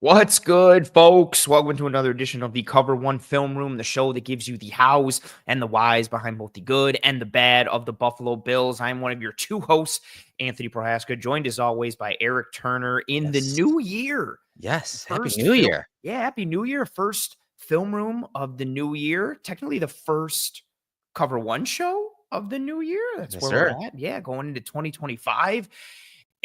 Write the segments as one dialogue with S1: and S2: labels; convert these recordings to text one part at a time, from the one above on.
S1: What's good, folks? Welcome to another edition of the Cover One Film Room, the show that gives you the hows and the whys behind both the good and the bad of the Buffalo Bills. I'm one of your two hosts, Anthony Prohaska, joined as always by Eric Turner in the new year.
S2: Yes, Happy New Year.
S1: Yeah, Happy New Year. First film room of the new year. Technically the first Cover One show of the new year. That's where we're at. Yeah, going into 2025.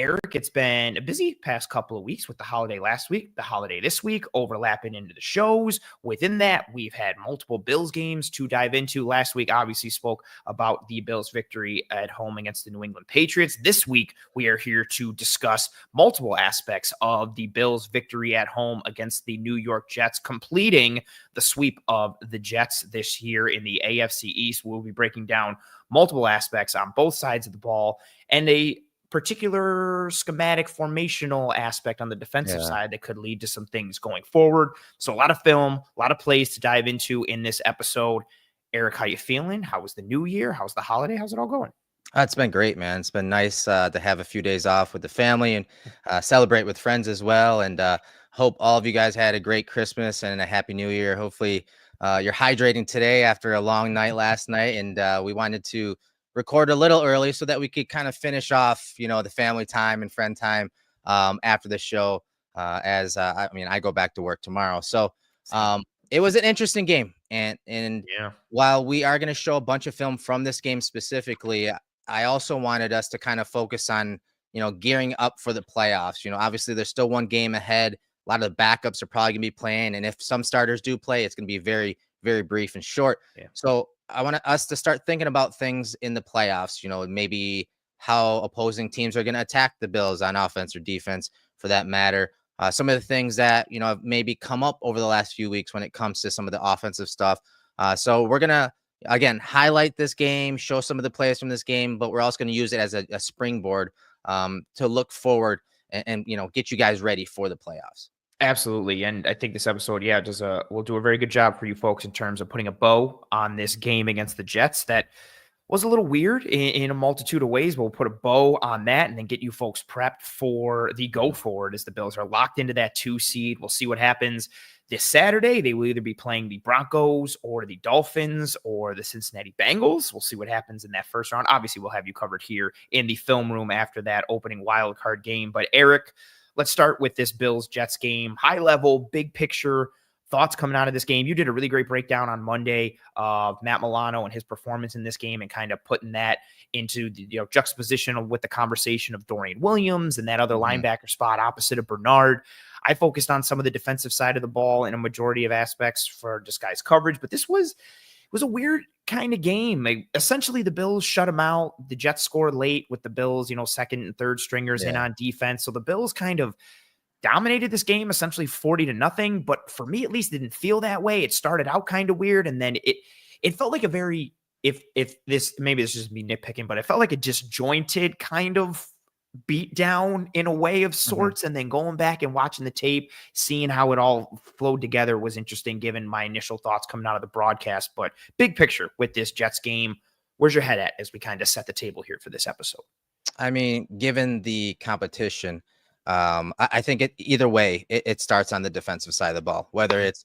S1: Eric, it's been a busy past couple of weeks with the holiday last week, the holiday this week, overlapping into the shows. Within that, we've had multiple Bills games to dive into. Last week, obviously, spoke about the Bills' victory at home against the New England Patriots. This week, we are here to discuss multiple aspects of the Bills' victory at home against the New York Jets, completing the sweep of the Jets this year in the AFC East. We'll be breaking down multiple aspects on both sides of the ball and a particular schematic formational aspect on the defensive side that could lead to some things going forward. So a lot of film, a lot of plays to dive into in this episode. Eric, how you feeling? How was the new year? How's the holiday? How's it all going?
S2: It's been great, man. It's been nice to have a few days off with the family and celebrate with friends as well. And hope all of you guys had a great Christmas and a happy new year. Hopefully you're hydrating today after a long night last night. And we wanted to record a little early so that we could kind of finish off, the family time and friend time after the show. I go back to work tomorrow. So it was an interesting game. And while we are going to show a bunch of film from this game specifically, I also wanted us to kind of focus on, gearing up for the playoffs. Obviously there's still one game ahead. A lot of the backups are probably going to be playing. And if some starters do play, it's going to be very, very brief and short. Yeah. So I want us to start thinking about things in the playoffs, maybe how opposing teams are going to attack the Bills on offense or defense for that matter. Some of the things that, have maybe come up over the last few weeks when it comes to some of the offensive stuff. So we're going to, again, highlight this game, show some of the plays from this game, but we're also going to use it as a springboard to look forward and get you guys ready for the playoffs.
S1: Absolutely. And I think this episode, will do a very good job for you folks in terms of putting a bow on this game against the Jets that was a little weird in a multitude of ways, but we'll put a bow on that and then get you folks prepped for the go forward as the Bills are locked into that 2 seed. We'll see what happens this Saturday. They will either be playing the Broncos or the Dolphins or the Cincinnati Bengals. We'll see what happens in that first round. Obviously, we'll have you covered here in the film room after that opening wild card game. But Eric, let's start with this Bills-Jets game. High level, big picture, thoughts coming out of this game. You did a really great breakdown on Monday of Matt Milano and his performance in this game and kind of putting that into the juxtaposition with the conversation of Dorian Williams and that other linebacker spot opposite of Bernard. I focused on some of the defensive side of the ball in a majority of aspects for disguised coverage, but this was a weird kind of game. Essentially, the Bills shut them out. The Jets scored late with the Bills, second and third stringers in on defense. So the Bills kind of dominated this game, essentially 40-0. But for me, at least, it didn't feel that way. It started out kind of weird, and then it felt like a very if this maybe this is just me nitpicking, but it felt like a disjointed kind of beat down in a way of sorts. And then going back and watching the tape, seeing how it all flowed together was interesting given my initial thoughts coming out of the broadcast. But big picture with this Jets game, where's your head at as we kind of set the table here for this episode?
S2: I mean, given the competition, I think either way, it starts on the defensive side of the ball, whether it's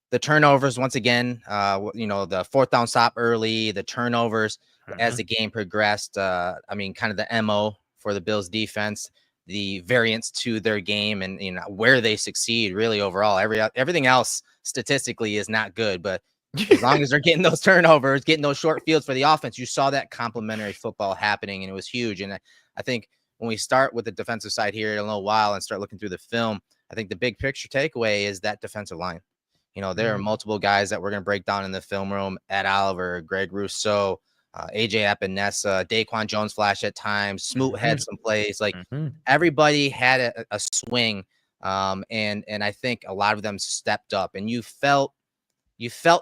S2: the turnovers, once again, the fourth down stop early, the turnovers as the game progressed. Kind of the MO for the Bills defense, the variance to their game and, where they succeed really overall. Everything else statistically is not good, but as long as they're getting those turnovers, getting those short fields for the offense, you saw that complementary football happening and it was huge. And I think when we start with the defensive side here in a little while and start looking through the film, I think the big picture takeaway is that defensive line. There are multiple guys that we're going to break down in the film room: Ed Oliver, Greg Rousseau, AJ Epenesa, Daquan Jones flash at times, Smoot had some plays. Like everybody had a swing. And I think a lot of them stepped up and you felt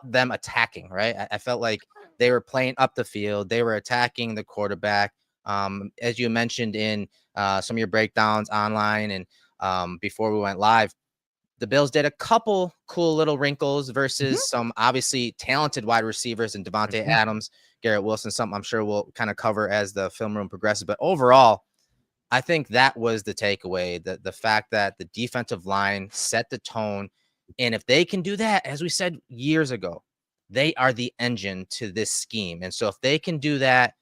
S2: them attacking, right? I felt like they were playing up the field. They were attacking the quarterback. As you mentioned in some of your breakdowns online and before we went live, the Bills did a couple cool little wrinkles versus some obviously talented wide receivers in Devontae Adams, Garrett Wilson, something I'm sure we'll kind of cover as the film room progresses. But overall, I think that was the takeaway, the fact that the defensive line set the tone. And if they can do that, as we said years ago, they are the engine to this scheme. And so if they can do that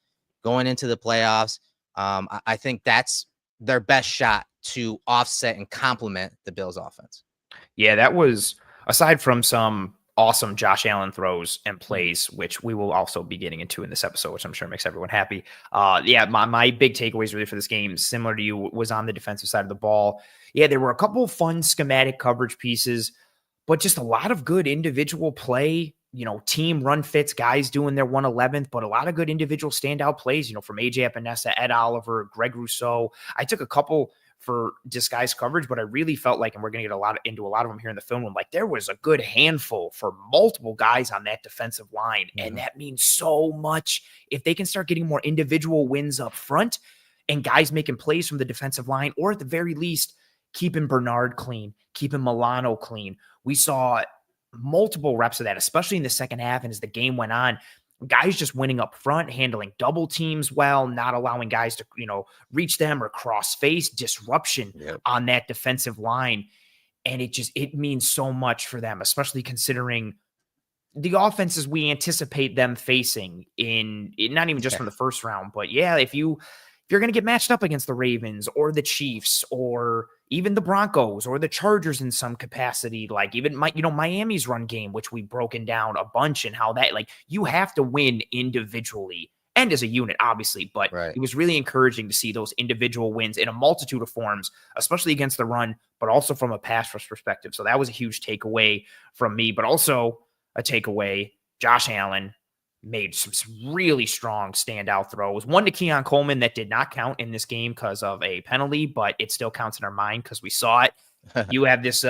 S2: going into the playoffs, I think that's their best shot to offset and complement the Bills offense.
S1: Yeah, that was, aside from some awesome Josh Allen throws and plays, which we will also be getting into in this episode, which I'm sure makes everyone happy. Yeah, my big takeaways really for this game, similar to you, was on the defensive side of the ball. Yeah, there were a couple of fun schematic coverage pieces, but just a lot of good individual play, team run fits, guys doing their 111th, but a lot of good individual standout plays, from AJ Epenesa, Ed Oliver, Greg Rousseau. I took a couple for disguised coverage, but I really felt like, and we're going to get into a lot of them here in the film room, like there was a good handful for multiple guys on that defensive line. Mm-hmm. And that means so much if they can start getting more individual wins up front and guys making plays from the defensive line, or at the very least, keeping Bernard clean, keeping Milano clean. We saw multiple reps of that, especially in the second half. And as the game went on, guys just winning up front, handling double teams well, not allowing guys to, reach them or cross face, disruption on that defensive line. And it means so much for them, especially considering the offenses we anticipate them facing in not even just from the first round, but if you're going to get matched up against the Ravens or the Chiefs or even the Broncos or the Chargers in some capacity, like even Miami's run game, which we've broken down a bunch, and how that, like, you have to win individually and as a unit, obviously, but It was really encouraging to see those individual wins in a multitude of forms, especially against the run, but also from a pass rush perspective. So that was a huge takeaway from me, but also a takeaway, Josh Allen made some really strong standout throws. One to Keon Coleman that did not count in this game because of a penalty, but it still counts in our mind because we saw it. You have this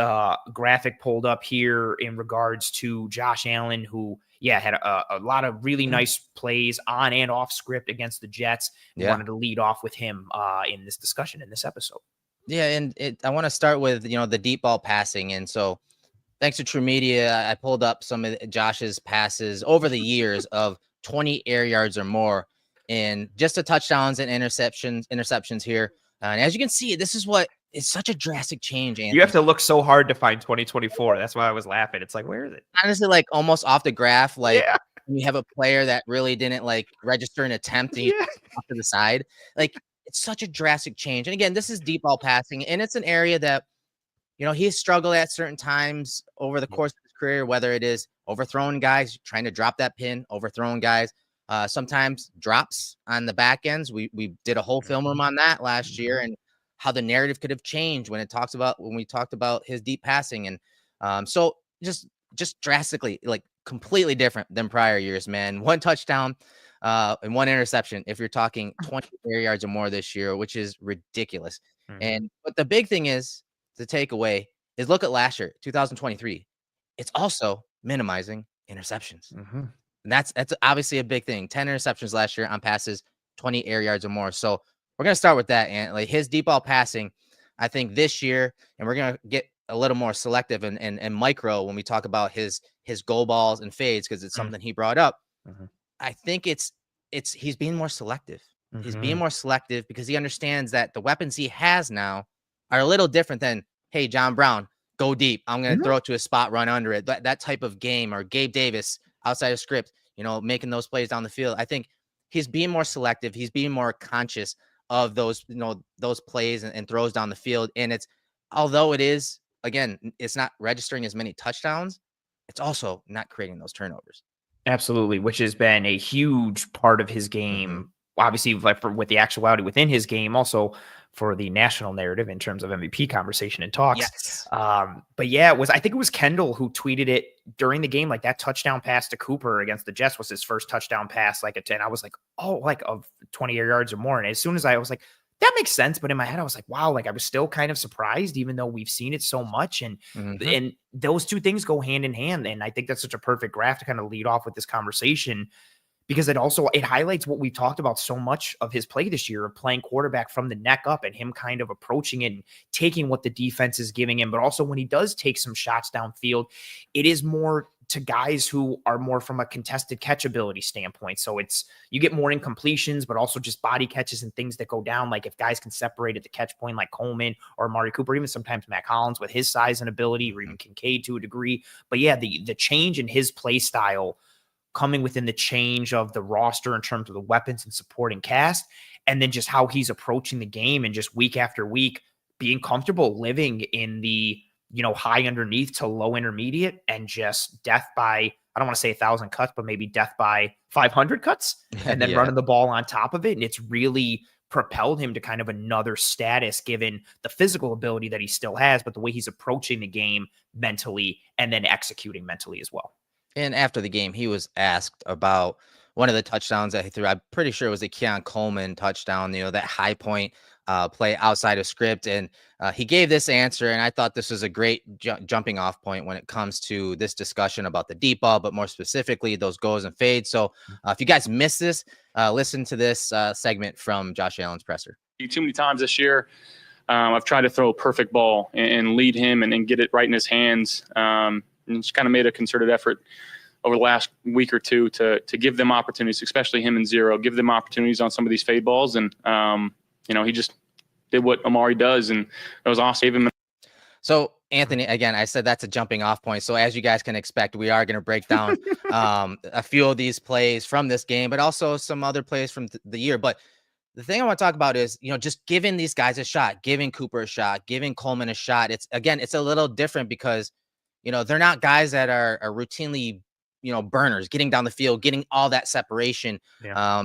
S1: graphic pulled up here in regards to Josh Allen, who, had a lot of really nice plays on and off script against the Jets. We wanted to lead off with him in this discussion, in this episode.
S2: Yeah, and I want to start with, the deep ball passing. And so thanks to True Media, I pulled up some of Josh's passes over the years of 20 air yards or more in just the touchdowns and interceptions here. And as you can see, this is what is such a drastic change. Anthony.
S1: You have to look so hard to find 2024. That's why I was laughing. It's like, where is it?
S2: Honestly, like almost off the graph. Like you have a player that really didn't register an attempt and he's off to the side. Like, it's such a drastic change. And again, this is deep ball passing, and it's an area that, he's struggled at certain times over the course of his career, whether it is overthrowing guys, trying to drop that pin, overthrowing guys, sometimes drops on the back ends. We did a whole film room on that last year, and how the narrative could have changed when we talked about his deep passing. And so just drastically, completely different than prior years, man. One touchdown and one interception if you're talking 20 air yards or more this year, which is ridiculous. But the big thing is, the takeaway is, look at last year, 2023. It's also minimizing interceptions. And that's obviously a big thing. 10 interceptions last year on passes, 20 air yards or more. So we're going to start with that. And his deep ball passing, I think this year, and we're going to get a little more selective and micro when we talk about his goal balls and fades, because it's something he brought up. I think he's being more selective. He's being more selective because he understands that the weapons he has now are a little different than, hey, John Brown, go deep. I'm going to throw it to a spot, run under it. That type of game, or Gabe Davis outside of script, making those plays down the field. I think he's being more selective. He's being more conscious of those, those plays and throws down the field. And although it is, again, it's not registering as many touchdowns, it's also not creating those turnovers.
S1: Absolutely, which has been a huge part of his game. Obviously, with the actuality within his game, also for the national narrative in terms of MVP conversation and talks.
S2: Yes.
S1: But I think it was Kendall who tweeted it during the game, like that touchdown pass to Cooper against the Jets was his first touchdown pass, like a 10. I was like, of 20 yards or more. And as soon as I was like, that makes sense. But in my head, I was like, wow, I was still kind of surprised, even though we've seen it so much. And those two things go hand in hand. And I think that's such a perfect graph to kind of lead off with this conversation, because it highlights what we've talked about so much of his play this year, of playing quarterback from the neck up and him kind of approaching it and taking what the defense is giving him. But also when he does take some shots downfield, it is more to guys who are more from a contested catchability standpoint. So you get more incompletions, but also just body catches and things that go down. Like if guys can separate at the catch point, like Coleman or Amari Cooper, even sometimes Mack Hollins with his size and ability, or even Kincaid to a degree. But yeah, the change in his play style coming within the change of the roster in terms of the weapons and supporting cast, and then just how he's approaching the game and just week after week being comfortable living in the, high underneath to low intermediate and just death by, I don't want to say 1,000 cuts, but maybe death by 500 cuts and then running the ball on top of it. And it's really propelled him to kind of another status given the physical ability that he still has, but the way he's approaching the game mentally and then executing mentally as well.
S2: And after the game, he was asked about one of the touchdowns that he threw. I'm pretty sure it was the Keon Coleman touchdown, that high point play outside of script. And he gave this answer, and I thought this was a great jumping off point when it comes to this discussion about the deep ball, but more specifically those goes and fades. So if you guys missed this, listen to this segment from Josh Allen's presser.
S3: Too many times this year, I've tried to throw a perfect ball and lead him and get it right in his hands. And just kind of made a concerted effort over the last week or two to give them opportunities, especially him and Zero, give them opportunities on some of these fade balls. And, he just did what Amari does, and it was awesome.
S2: So, Anthony, again, I said that's a jumping off point. So as you guys can expect, we are going to break down a few of these plays from this game, but also some other plays from the year. But the thing I want to talk about is, just giving these guys a shot, giving Cooper a shot, giving Coleman a shot. It's a little different because, they're not guys that are routinely, burners, getting down the field, getting all that separation.
S1: Yeah.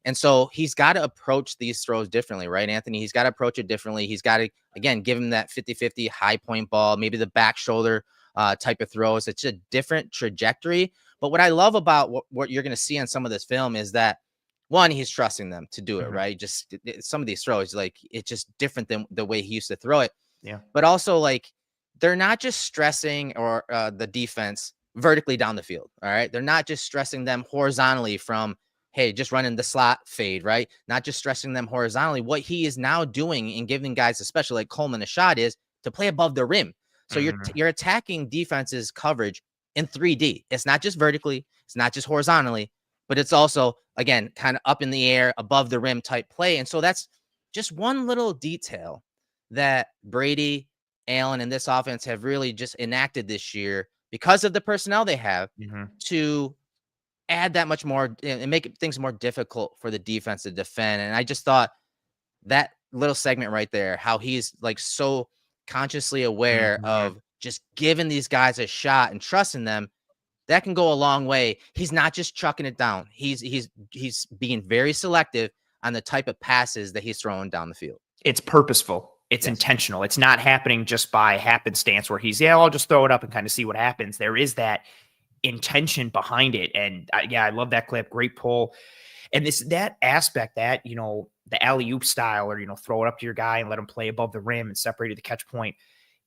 S2: And so he's got to approach these throws differently, right, Anthony? He's got to approach it differently. He's got to, again, give him that 50-50 high point ball, maybe the back shoulder type of throws. It's a different trajectory. But what I love about what you're going to see on some of this film is that, one, he's trusting them to do it, right? Just some of these throws, like, it's just different than the way he used to throw it.
S1: Yeah.
S2: But also, like, they're not just stressing or the defense vertically down the field. All right. They're not just stressing them horizontally from, hey, just running the slot fade, right? Not just stressing them horizontally. What he is now doing and giving guys, especially like Coleman, a shot is to play above the rim. So you're attacking defense's coverage in 3D. It's not just vertically. It's not just horizontally, but it's also, again, kind of up in the air, above the rim type play. And so that's just one little detail that Brady, Allen, and this offense have really just enacted this year because of the personnel they have to add that much more and make things more difficult for the defense to defend. And I just thought that little segment right there, how he's like so consciously aware of just giving these guys a shot and trusting them, that can go a long way. He's not just chucking it down. He's being very selective on the type of passes that he's throwing down the field.
S1: It's purposeful. It's intentional. It's not happening just by happenstance where I'll just throw it up and kind of see what happens. There is that intention behind it. And I love that clip. Great pull. And that aspect that, the alley-oop style or, throw it up to your guy and let him play above the rim and separate at the catch point.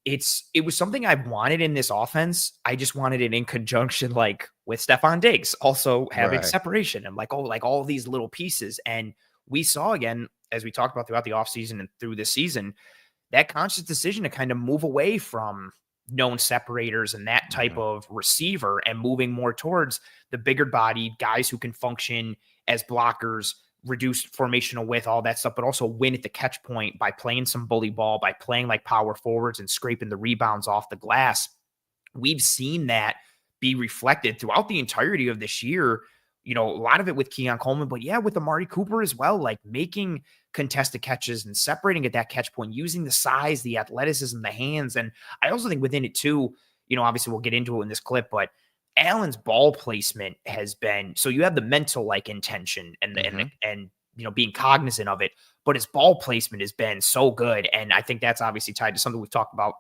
S1: It was something I wanted in this offense. I just wanted it in conjunction, like with Stephon Diggs also having separation and like all these little pieces. And we saw, again, as we talked about throughout the offseason and through this season, that conscious decision to kind of move away from known separators and that type of receiver and moving more towards the bigger bodied guys who can function as blockers, reduce formational width, all that stuff, but also win at the catch point by playing some bully ball, by playing like power forwards and scraping the rebounds off the glass. We've seen that be reflected throughout the entirety of this year. A lot of it with Keon Coleman, but with Amari Cooper as well, like making contested catches and separating at that catch point, using the size, the athleticism, the hands. And I also think within it too, obviously we'll get into it in this clip, but Allen's ball placement has been, so you have the mental like intention and being cognizant of it, but his ball placement has been so good. And I think that's obviously tied to something we've talked about.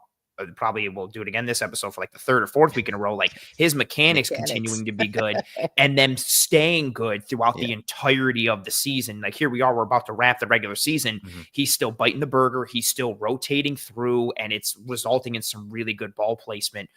S1: Probably we'll do it again this episode for like the third or fourth week in a row, like his mechanics continuing to be good and them staying good throughout the entirety of the season. Like here we are, we're about to wrap the regular season. He's still biting the burger. He's still rotating through and it's resulting in some really good ball placement.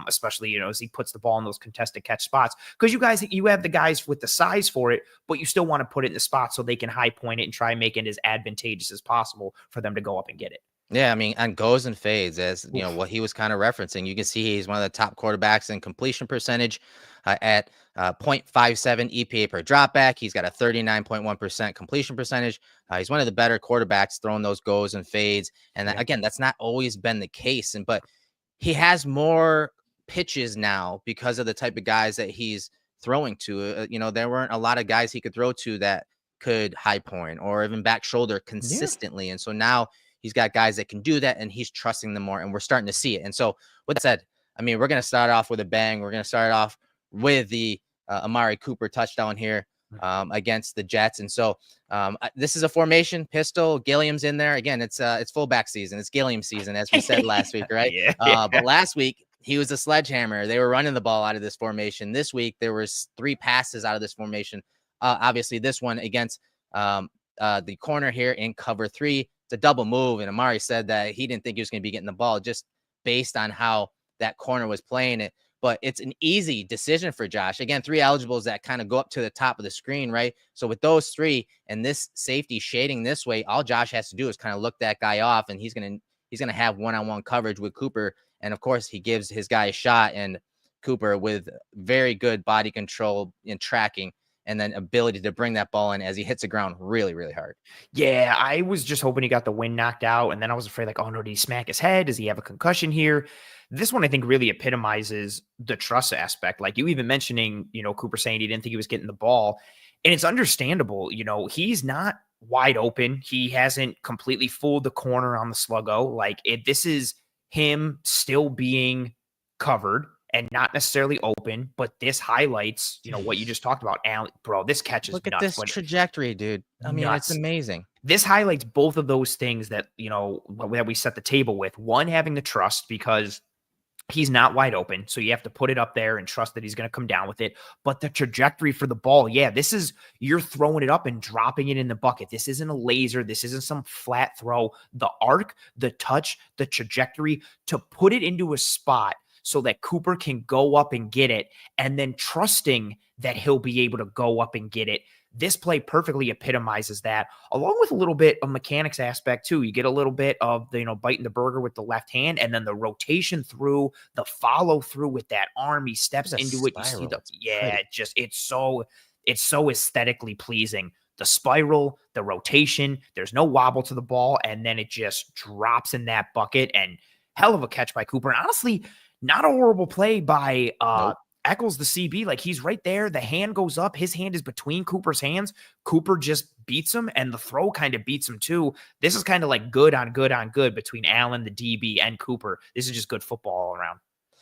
S1: Especially, as he puts the ball in those contested catch spots, because you have the guys with the size for it, but you still want to put it in the spot so they can high point it and try and make it as advantageous as possible for them to go up and get it.
S2: Yeah, I mean, on goes and fades, as you know,
S1: Oof.
S2: what he was kind of referencing, you can see he's one of the top quarterbacks in completion percentage at 0.57 EPA per dropback. He's got a 39.1% completion percentage. He's one of the better quarterbacks throwing those goes and fades. And
S1: Yeah.
S2: again, that's not always been the case. But he has more pitches now because of the type of guys that he's throwing to. There weren't a lot of guys he could throw to that could high point or even back shoulder
S1: Yeah.
S2: consistently. And so now he's got guys that can do that, and he's trusting them more, and we're starting to see it. And so, with that said, I mean, we're going to start off with a bang. We're going to start off with the Amari Cooper touchdown here against the Jets. And so, this is a formation pistol. Gilliam's in there again. It's fullback season. It's Gilliam season, as we said last week, right?
S1: Yeah.
S2: But last week he was a sledgehammer. They were running the ball out of this formation. This week there was 3 passes out of this formation. Obviously, this one against the corner here in cover 3. It's a double move, and Amari said that he didn't think he was going to be getting the ball just based on how that corner was playing it. But it's an easy decision for Josh. Again, 3 eligibles that kind of go up to the top of the screen, right? So with those 3 and this safety shading this way, all Josh has to do is kind of look that guy off, and he's gonna have one-on-one coverage with Cooper. And of course, he gives his guy a shot, and Cooper with very good body control and tracking, and then ability to bring that ball in as he hits the ground really, really hard.
S1: Yeah, I was just hoping he got the wind knocked out, and then I was afraid, like, oh no, did he smack his head? Does he have a concussion here? This one, I think, really epitomizes the trust aspect. Like you even mentioning, Cooper saying he didn't think he was getting the ball, and it's understandable. He's not wide open. He hasn't completely fooled the corner on the sluggo. Like this is him still being covered and not necessarily open, but this highlights, what you just talked about. Allen, bro, this catch is
S2: Look at
S1: nuts.
S2: this trajectory, dude. I mean, it's amazing.
S1: This highlights both of those things that, that we set the table with. One, having the trust because he's not wide open. So you have to put it up there and trust that he's going to come down with it. But the trajectory for the ball, you're throwing it up and dropping it in the bucket. This isn't a laser. This isn't some flat throw. The arc, the touch, the trajectory to put it into a spot so that Cooper can go up and get it, and then trusting that he'll be able to go up and get it. This play perfectly epitomizes that, along with a little bit of mechanics aspect too. You get a little bit of the, biting the burger with the left hand, and then the rotation through, the follow through with that arm. He steps into it. You see it's so aesthetically pleasing. The spiral, the rotation, there's no wobble to the ball, and then it just drops in that bucket. And hell of a catch by Cooper. And honestly, not a horrible play by Eccles, the CB. Like he's right there. The hand goes up. His hand is between Cooper's hands. Cooper just beats him, and the throw kind of beats him too. This is kind of like good on good on good between Allen, the DB, and Cooper. This is just good football all around.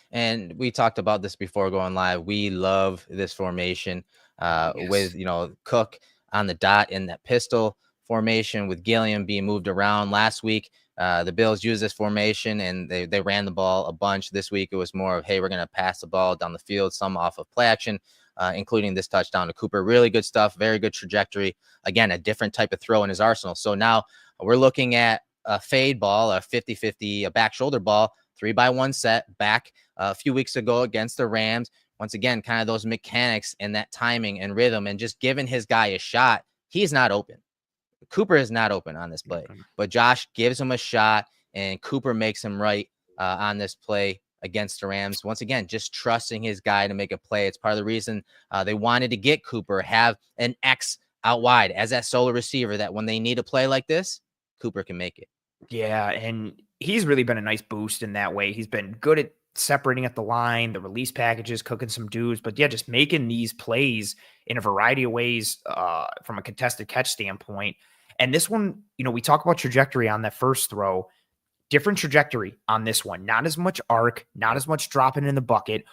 S2: And we talked about this before going live. We love this formation with, Cook on the dot in that pistol formation with Gilliam being moved around last week. The Bills used this formation and they ran the ball a bunch. This week, it was more of, hey, we're going to pass the ball down the field, some off of play action, including this touchdown to Cooper. Really good stuff. Very good trajectory. Again, a different type of throw in his arsenal. So now we're looking at a fade ball, a 50-50, a back shoulder ball, 3-by-1 set back a few weeks ago against the Rams. Once again, kind of those mechanics and that timing and rhythm and just giving his guy a shot. He's not open. Cooper is not open on this play, but Josh gives him a shot, and Cooper makes him right on this play against the Rams. Once again, just trusting his guy to make a play. It's part of the reason they wanted to get Cooper, have an X out wide as that solo receiver, that when they need a play like this, Cooper can make it.
S1: Yeah, and he's really been a nice boost in that way. He's been good at separating at the line, the release packages, cooking some dudes, but just making these plays in a variety of ways from a contested catch standpoint. And this one, we talk about trajectory on that first throw, different trajectory on this one, not as much arc, not as much dropping in the bucket,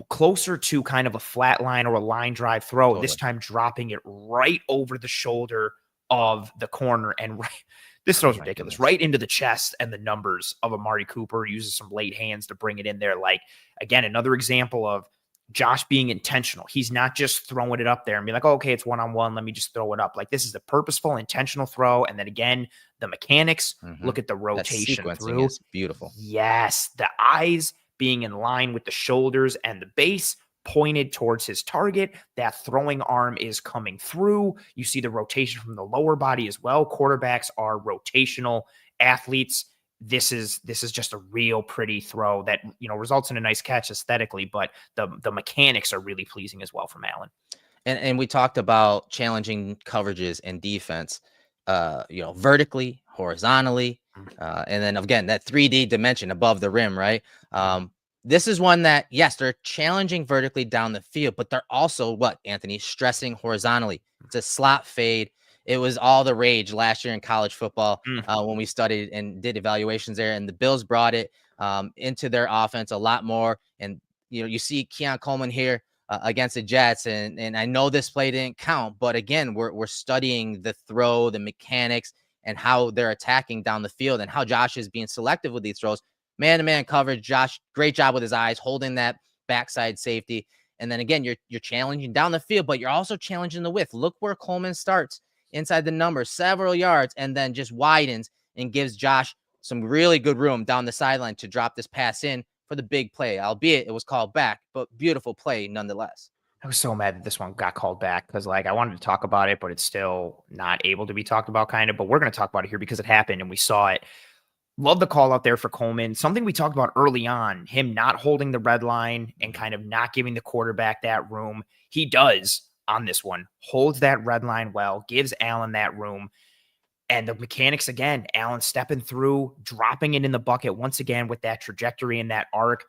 S1: closer to kind of a flat line or a line drive throw, totally. This time dropping it right over the shoulder of the corner. And this throw's ridiculous, right into the chest and the numbers of Amari Cooper. Uses some late hands to bring it in there. Like, again, another example of Josh being intentional. He's not just throwing it up there and be like, oh, okay, it's one-on-one. Let me just throw it up. Like, this is a purposeful, intentional throw. And then again, the mechanics, look at the rotation through.
S2: Is beautiful.
S1: Yes. The eyes being in line with the shoulders and the base pointed towards his target. That throwing arm is coming through. You see the rotation from the lower body as well. Quarterbacks are rotational athletes. this is just a real pretty throw that, results in a nice catch aesthetically, but the mechanics are really pleasing as well from Allen.
S2: And we talked about challenging coverages and defense, vertically, horizontally, and then again, that 3D dimension above the rim, right? This is one that, yes, they're challenging vertically down the field, but they're also Anthony, stressing horizontally. It's a slot fade. It was all the rage last year in college football when we studied and did evaluations there, and the Bills brought it into their offense a lot more. And, you see Keon Coleman here against the Jets, and I know this play didn't count, but again, we're studying the throw, the mechanics, and how they're attacking down the field and how Josh is being selective with these throws. Man-to-man coverage, Josh, great job with his eyes, holding that backside safety. And then again, you're challenging down the field, but you're also challenging the width. Look where Coleman starts inside the numbers, several yards, and then just widens and gives Josh some really good room down the sideline to drop this pass in for the big play, albeit it was called back, but beautiful play nonetheless.
S1: I was so mad that this one got called back because, I wanted to talk about it, but it's still not able to be talked about, kind of. But we're going to talk about it here because it happened and we saw it. Love the call out there for Coleman. Something we talked about early on, him not holding the red line and kind of not giving the quarterback that room. He does on this one, holds that red line well, gives Allen that room. And the mechanics, again, Allen stepping through, dropping it in the bucket once again with that trajectory and that arc.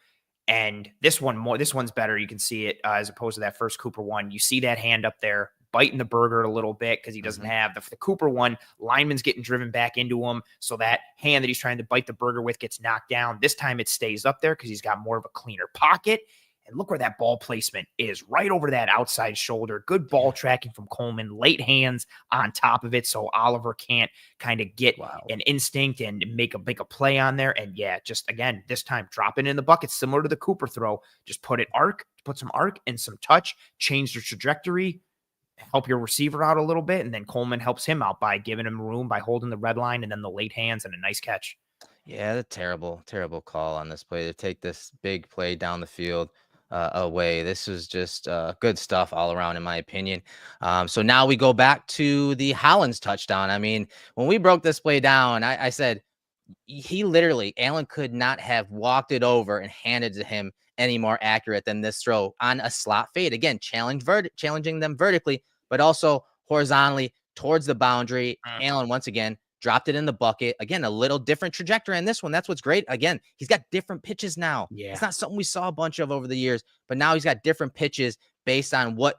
S1: And this one's better. You can see it as opposed to that first Cooper one. You see that hand up there, biting the burger a little bit because he doesn't have the Cooper one. Lineman's getting driven back into him. So that hand that he's trying to bite the burger with gets knocked down. This time it stays up there because he's got more of a cleaner pocket. And look where that ball placement is, right over that outside shoulder. Good ball tracking from Coleman, late hands on top of it so Oliver can't kind of get an instinct and make a play on there. And just again, this time dropping in the bucket, similar to the Cooper throw. Just put some arc and some touch, change the trajectory, help your receiver out a little bit, and then Coleman helps him out by giving him room, by holding the red line, and then the late hands and a nice catch.
S2: Yeah, the terrible call on this play to take this big play down the field away. This was just good stuff all around, in my opinion. So now we go back to the Hollins touchdown. I mean, when we broke this play down, I said Allen could not have walked it over and handed to him any more accurate than this throw on a slot fade. Again, challenging them vertically, but also horizontally towards the boundary. Allen, once again, dropped it in the bucket. Again, a little different trajectory on this one. That's what's great. Again, he's got different pitches now.
S1: Yeah.
S2: It's not something we saw a bunch of over the years, but now he's got different pitches based on what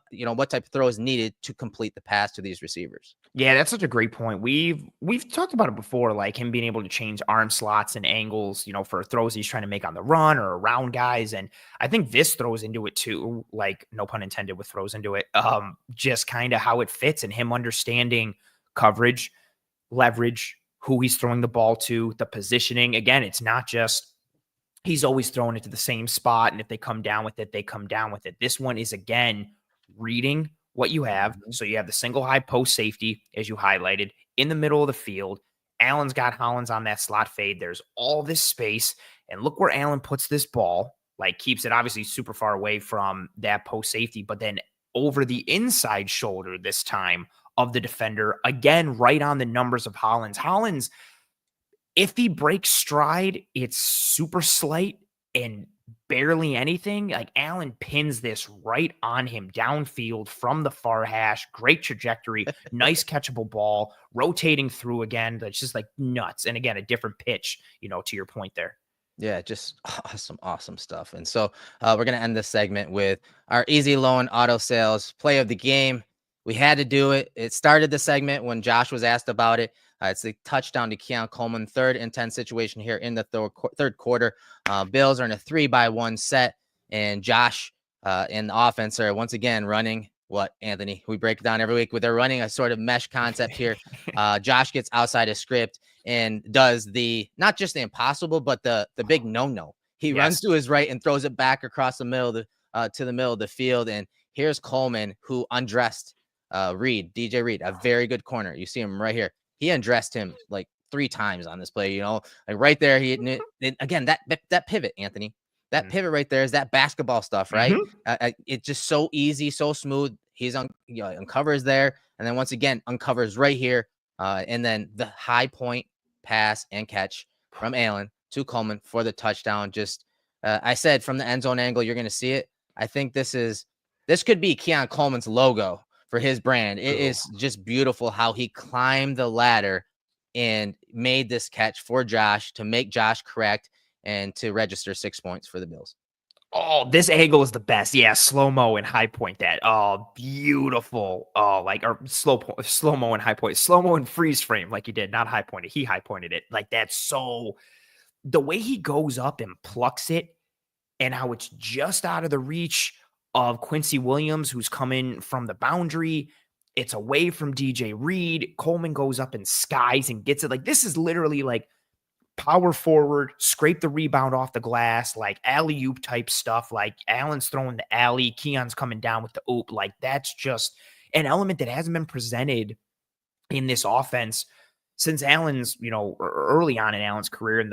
S2: type of throw is needed to complete the pass to these receivers.
S1: Yeah, that's such a great point. We've talked about it before, like him being able to change arm slots and angles, for throws he's trying to make on the run or around guys. And I think this throws into it too, like no pun intended with throws into it. Just kind of how it fits and him understanding coverage, leverage, who he's throwing the ball to, the positioning. Again, it's not just he's always throwing it to the same spot, and if they come down with it, they come down with it. This one is, again, reading what you have. So you have the single high post safety, as you highlighted, in the middle of the field. Allen's got Hollins on that slot fade. There's all this space, and look where Allen puts this ball, keeps it obviously super far away from that post safety, but then over the inside shoulder this time of the defender, again, right on the numbers of Hollins. Hollins, if he breaks stride, it's super slight and barely anything. Allen pins this right on him downfield from the far hash. Great trajectory, nice catchable ball, rotating through again. That's just nuts. And again, a different pitch, to your point there.
S2: Yeah, just awesome stuff. And so we're going to end this segment with our Easy Loan Auto Sales play of the game. We had to do it. It started the segment when Josh was asked about it. It's the touchdown to Keon Coleman, 3rd and 10 situation here in the third quarter. Bills are in a 3-by-1 set, and Josh in the offense are once again running what, Anthony? We break it down every week. They're running a sort of mesh concept here. Josh gets outside of script and does not just the impossible, but the big no. He runs to his right and throws it back across the middle to the middle of the field. And here's Coleman, who undressed DJ Reed, a very good corner. You see him right here. He undressed him 3 times on this play, right there. Again, that pivot, Anthony, that pivot right there is that basketball stuff, right? It's just so easy, so smooth. He's uncovers there. And then once again, uncovers right here. And then the high point pass and catch from Allen to Coleman for the touchdown. Just I said from the end zone angle, you're going to see it. I think this could be Keon Coleman's logo for his brand. It is just beautiful how he climbed the ladder and made this catch for Josh to make Josh correct and to register 6 points for the Bills.
S1: Oh, this angle is the best. Yeah, slow-mo and high point that. Oh, beautiful. Oh, or slow-mo and high point. Slow-mo and freeze frame like he did, not high pointed. He high pointed it. Like that's so the way he goes up and plucks it and how it's just out of the reach of Quincy Williams, who's coming from the boundary. It's away from DJ Reed. Coleman goes up and skies and gets it. Like this is literally like power forward, scrape the rebound off the glass, like alley-oop type stuff. Like Allen's throwing the alley, Keon's coming down with the oop. Like that's just an element that hasn't been presented in this offense since Allen's, early on in Allen's career, and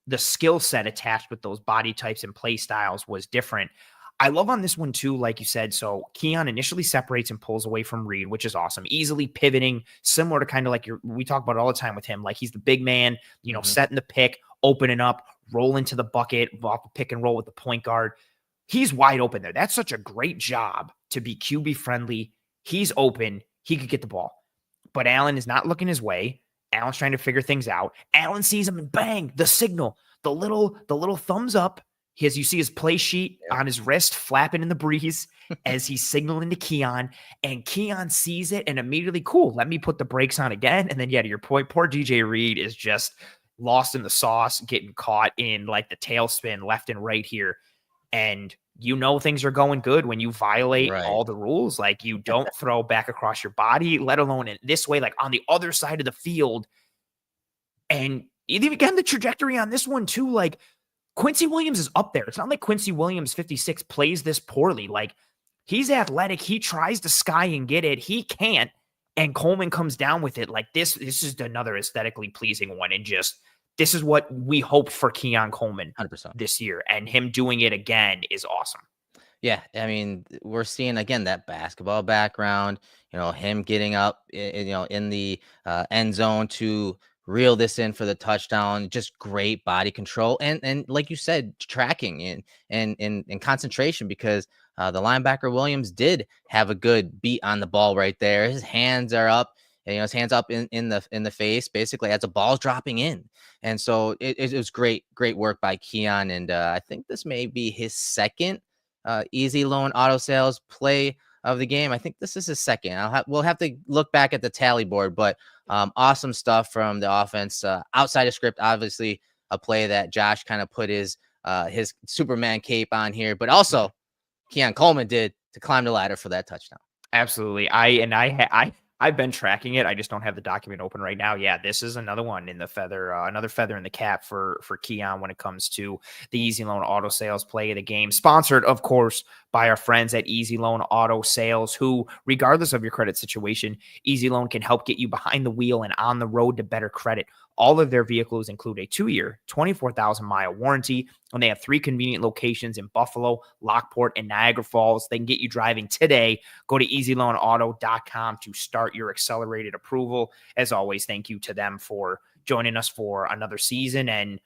S1: the skill set attached with those body types and play styles was different. I love on this one too, like you said. So Keon initially separates and pulls away from Reed, which is awesome. Easily pivoting, similar to kind of like we talk about all the time with him. Like he's the big man, setting the pick, opening up, roll into the bucket, off the pick and roll with the point guard. He's wide open there. That's such a great job to be QB friendly. He's open. He could get the ball. But Allen is not looking his way. Allen's trying to figure things out. Allen sees him and bang, the signal, the little thumbs up. As you see his play sheet on his wrist flapping in the breeze as he's signaling to Keon, and Keon sees it and immediately, cool, let me put the brakes on again. And then, to your point, poor DJ Reed is just lost in the sauce, getting caught in like the tailspin left and right here. And things are going good when you violate all the rules. Like you don't throw back across your body, let alone in this way, like on the other side of the field. And again, the trajectory on this one too, like Quincy Williams is up there. It's not like Quincy Williams 56 plays this poorly. Like he's athletic. He tries to sky and get it. He can't. And Coleman comes down with it. Like this is another aesthetically pleasing one. And just, this is what we hope for Keon Coleman
S2: 100%
S1: this year. And him doing it again is awesome.
S2: Yeah. I mean, we're seeing again, that basketball background, him getting up, in the end zone to reel this in for the touchdown. Just great body control. And like you said, tracking and concentration, because the linebacker Williams did have a good beat on the ball right there. His hands are up, and, his hands up in the face, basically as the ball's dropping in. And so it was great work by Keon. And I think this may be his second easy loan auto sales play of the game. I think this is his second. We'll have to look back at the tally board, but awesome stuff from the offense. Outside of script, obviously a play that Josh kind of put his Superman cape on here, but also Keon Coleman did to climb the ladder for that touchdown.
S1: Absolutely. I've been tracking it. I just don't have the document open right now. Yeah, this is another one in the feather, another feather in the cap for Keon when it comes to the Easy Loan Auto Sales play of the game. Sponsored, of course, by our friends at Easy Loan Auto Sales, who, regardless of your credit situation, Easy Loan can help get you behind the wheel and on the road to better credit. All of their vehicles include a 2-year, 24,000-mile warranty, and they have 3 convenient locations in Buffalo, Lockport, and Niagara Falls. They can get you driving today. Go to easyloanauto.com to start your accelerated approval. As always, thank you to them for joining us for another season. And,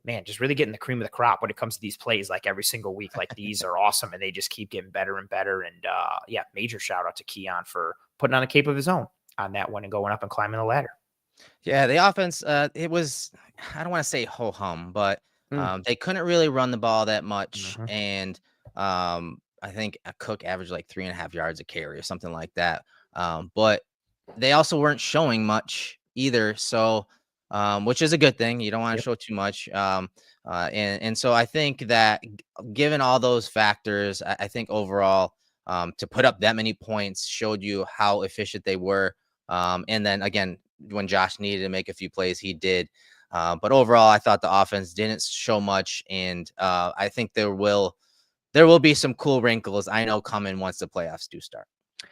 S1: man, just really getting the cream of the crop when it comes to these plays, like every single week. Like, these are awesome, and they just keep getting better and better. And, major shout-out to Keon for putting on a cape of his own on that one and going up and climbing the ladder.
S2: Yeah, the offense, it was, I don't want to say ho-hum, but they couldn't really run the ball that much.
S1: Mhm.
S2: And I think Cook averaged like 3.5 yards a carry or something like that. But they also weren't showing much either. So, which is a good thing. You don't want to show too much. And so I think that given all those factors, I think overall to put up that many points showed you how efficient they were. And then again, when Josh needed to make a few plays, he did. But overall, I thought the offense didn't show much. And I think there will be some cool wrinkles, I know, coming once the playoffs do start.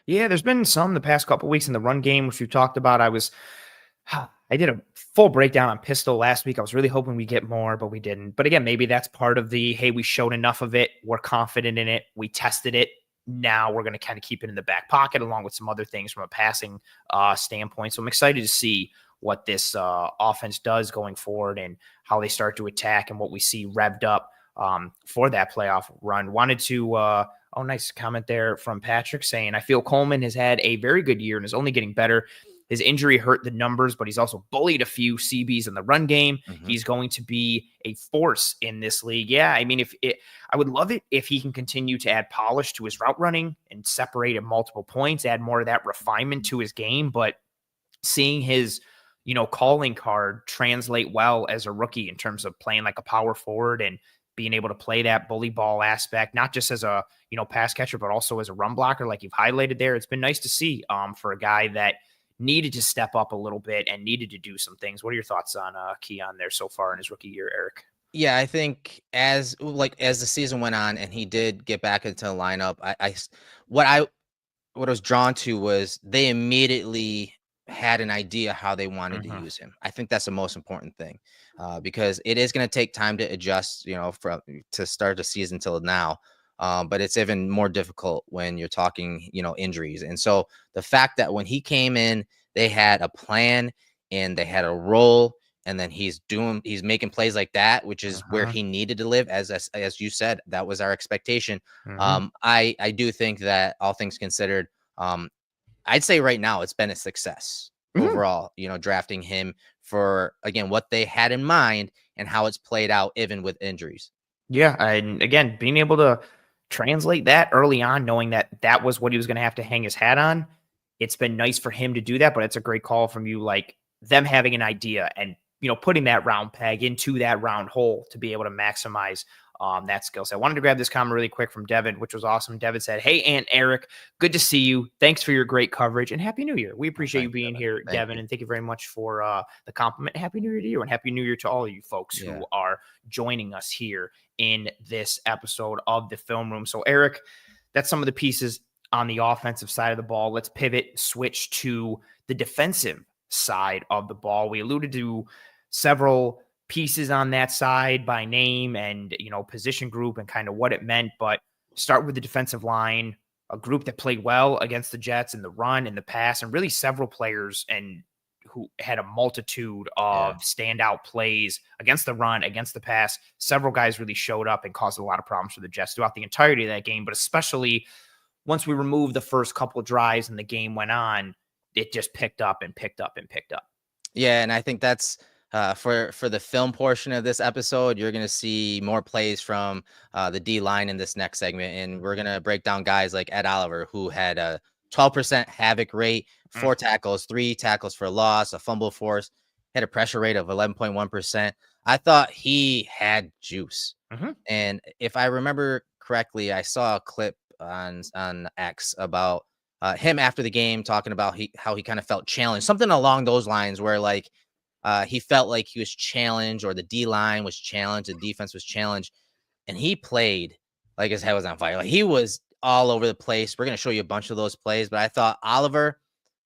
S1: Yeah, there's been some the past couple of weeks in the run game, which we've talked about. I did a full breakdown on Pistol last week. I was really hoping we get more, but we didn't. But again, maybe that's part of the, hey, we showed enough of it. We're confident in it. We tested it. Now we're going to kind of keep it in the back pocket along with some other things from a passing standpoint. So I'm excited to see what this offense does going forward. And how they start to attack and what we see revved up for that playoff run. Wanted to, nice comment there from Patrick saying, I feel Coleman has had a very good year and is only getting better. His injury hurt the numbers, but he's also bullied a few CBs in the run game. He's going to be a force in this league. Yeah, I mean, I would love it if he can continue to add polish to his route running and separate at multiple points, add more of that refinement to his game. But seeing his, calling card translate well as a rookie in terms of playing like a power forward and being able to play that bully ball aspect, not just as a, pass catcher, but also as a run blocker, like you've highlighted there. It's been nice to see for a guy that needed to step up a little bit and needed to do some things. What are your thoughts on Keon there so far in his rookie year, Eric?
S2: Yeah, I think as the season went on and he did get back into the lineup, what I was drawn to was they immediately had an idea how they wanted to use him. I think that's the most important thing because it is going to take time to adjust, to start the season till now. But it's even more difficult when you're talking, injuries. And so the fact that when he came in, they had a plan and they had a role, and then he's making plays like that, which is where he needed to live. As you said, that was our expectation. I do think that all things considered, I'd say right now it's been a success overall, drafting him for, again, what they had in mind and how it's played out even with injuries.
S1: Yeah. And again, being able to translate that early on, knowing that was what he was going to have to hang his hat on. It's been nice for him to do that, but it's a great call from you, like them having an idea and, putting that round peg into that round hole to be able to maximize that skill set. I wanted to grab this comment really quick from Devin, which was awesome. Devin said, "Hey, Aunt Eric, good to see you. Thanks for your great coverage and Happy New Year." We appreciate you being here, Devin, and thank you very much for the compliment. Happy New Year to you, and Happy New Year to all of you folks who are joining us here in this episode of the Film Room. So, Eric, that's some of the pieces on the offensive side of the ball. Let's switch to the defensive side of the ball. We alluded to several pieces on that side by name and, position group and kind of what it meant, but start with the defensive line, a group that played well against the Jets in the run, in the pass, and really several players and who had a multitude of standout plays against the run, against the pass. Several guys really showed up and caused a lot of problems for the Jets throughout the entirety of that game, but especially once we removed the first couple of drives and the game went on, it just picked up and picked up and picked up.
S2: Yeah, and I think that's for the film portion of this episode, you're going to see more plays from the D line in this next segment. And we're going to break down guys like Ed Oliver, who had a 12% havoc rate, 4 tackles, 3 tackles for loss, a fumble force, had a pressure rate of 11.1%. I thought he had juice. And if I remember correctly, I saw a clip on X about him after the game talking about how he kind of felt challenged, something along those lines where like, he felt like he was challenged, or the D line was challenged, the defense was challenged, and he played like his head was on fire. Like he was all over the place. We're going to show you a bunch of those plays, but I thought Oliver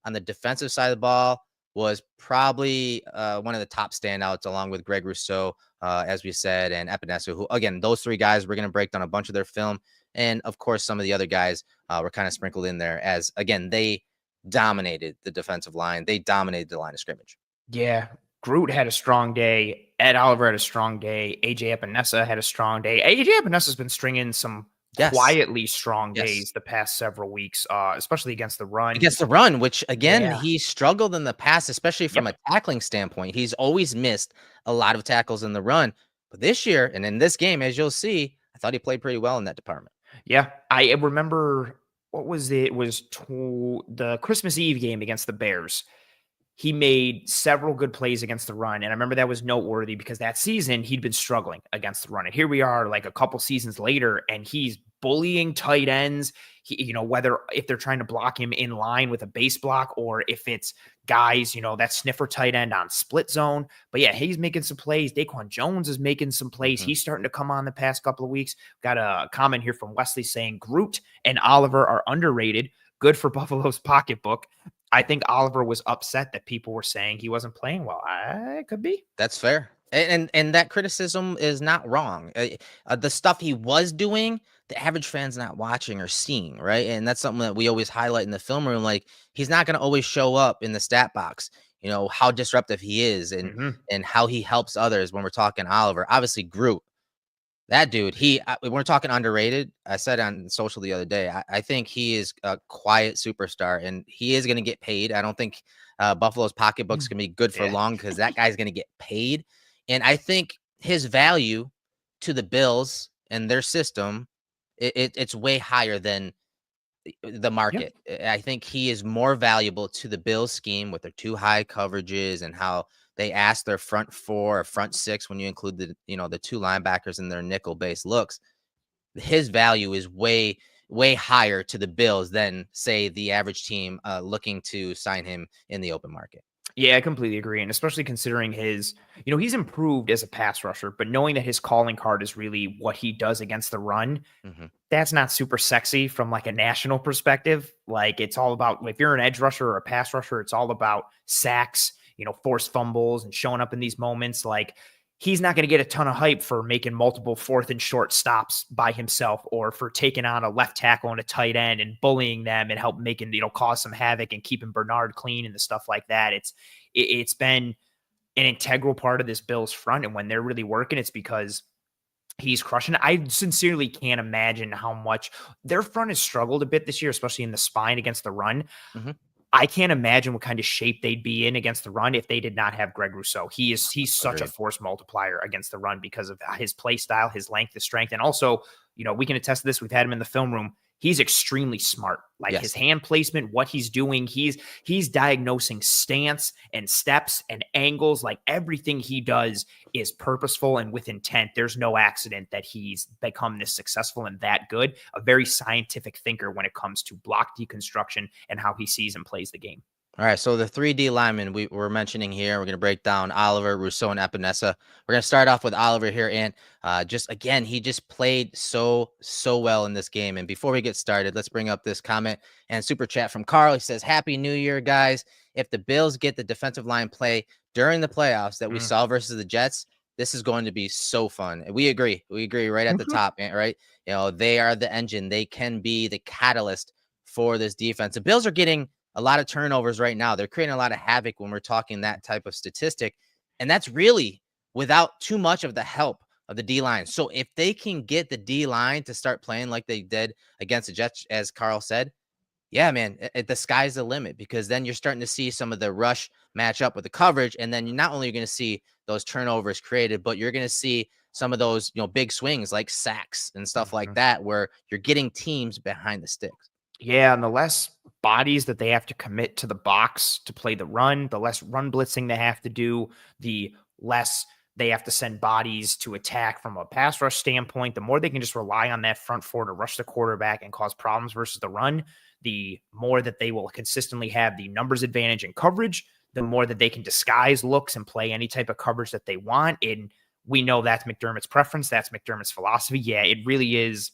S2: on the defensive side of the ball was probably one of the top standouts, along with Greg Rousseau, as we said, and Epenesa, who, again, those 3 guys, we're going to break down a bunch of their film. And of course, some of the other guys were kind of sprinkled in there as, again, they dominated the defensive line. They dominated the line of scrimmage.
S1: Yeah. Groot had a strong day. Ed Oliver had a strong day. AJ Epenesa had a strong day. AJ Epenesa's been stringing some quietly strong days the past several weeks, especially against the run.
S2: Against the run, which, again, he struggled in the past, especially from a tackling standpoint. He's always missed a lot of tackles in the run. But this year, and in this game, as you'll see, I thought he played pretty well in that department.
S1: Yeah, I remember, what was it? It was the Christmas Eve game against the Bears. He made several good plays against the run. And I remember that was noteworthy because that season he'd been struggling against the run. And here we are like a couple seasons later, and he's bullying tight ends. Whether if they're trying to block him in line with a base block or if it's guys, that sniffer tight end on split zone. But yeah, he's making some plays. Daquan Jones is making some plays. He's starting to come on the past couple of weeks. Got a comment here from Wesley saying Groot and Oliver are underrated. Good for Buffalo's pocketbook. I think Oliver was upset that people were saying he wasn't playing well. It could be.
S2: That's fair. And that criticism is not wrong. The stuff he was doing, the average fan's not watching or seeing, right? And that's something that we always highlight in the film room. Like, he's not going to always show up in the stat box. how disruptive he is and how he helps others when we're talking Oliver. Obviously, Groot. That dude, we're talking underrated. I said on social the other day, I think he is a quiet superstar and he is going to get paid. I don't think Buffalo's pocketbook's going to be good for long because that guy's going to get paid. And I think his value to the Bills and their system, it's way higher than the market. I think he is more valuable to the Bills scheme with their 2 high coverages and how they ask their front 4 or front 6 when you include the 2 linebackers in their nickel based looks. His value is way higher to the Bills than say the average team looking to sign him in the open market.
S1: Yeah, I completely agree. And especially considering he's improved as a pass rusher, but knowing that his calling card is really what he does against the run, that's not super sexy from like a national perspective. Like it's all about, if you're an edge rusher or a pass rusher, it's all about sacks, forced fumbles and showing up in these moments. Like he's not going to get a ton of hype for making multiple 4th and short stops by himself or for taking on a left tackle and a tight end and bullying them and help making, cause some havoc and keeping Bernard clean and the stuff like that. It's been an integral part of this Bills front. And when they're really working, it's because he's crushing it. I sincerely can't imagine how much their front has struggled a bit this year, especially in the spine against the run. I can't imagine what kind of shape they'd be in against the run if they did not have Greg Rousseau. He's such a force multiplier against the run because of his play style, his length, his strength. And also, we can attest to this. We've had him in the film room. He's extremely smart. Like his hand placement, what he's doing, he's diagnosing stance and steps and angles. Like everything he does is purposeful and with intent. There's no accident that he's become this successful and that good. A very scientific thinker when it comes to block deconstruction and how he sees and plays the game.
S2: All right, so the 3D linemen we're mentioning here, we're going to break down Oliver, Rousseau, and Epenesa. We're going to start off with Oliver here, and he just played so well in this game. And before we get started, let's bring up this comment and super chat from Carl. He says, "Happy New Year, guys. If the Bills get the defensive line play during the playoffs that we saw versus the Jets, this is going to be so fun." And we agree right at the top, right? They are the engine. They can be the catalyst for this defense. The Bills are getting a lot of turnovers right now. They're creating a lot of havoc when we're talking that type of statistic. And that's really without too much of the help of the D-line. So if they can get the D-line to start playing like they did against the Jets, as Carl said, yeah, man, the sky's the limit, because then you're starting to see some of the rush match up with the coverage. And then you're not only going to see those turnovers created, but you're going to see some of those, big swings like sacks and stuff like that, where you're getting teams behind the sticks.
S1: Yeah, and the less bodies that they have to commit to the box to play the run, the less run blitzing they have to do, the less they have to send bodies to attack from a pass rush standpoint, the more they can just rely on that front 4 to rush the quarterback and cause problems versus the run, the more that they will consistently have the numbers advantage in coverage, the more that they can disguise looks and play any type of coverage that they want. And we know that's McDermott's preference. That's McDermott's philosophy. Yeah, it really is.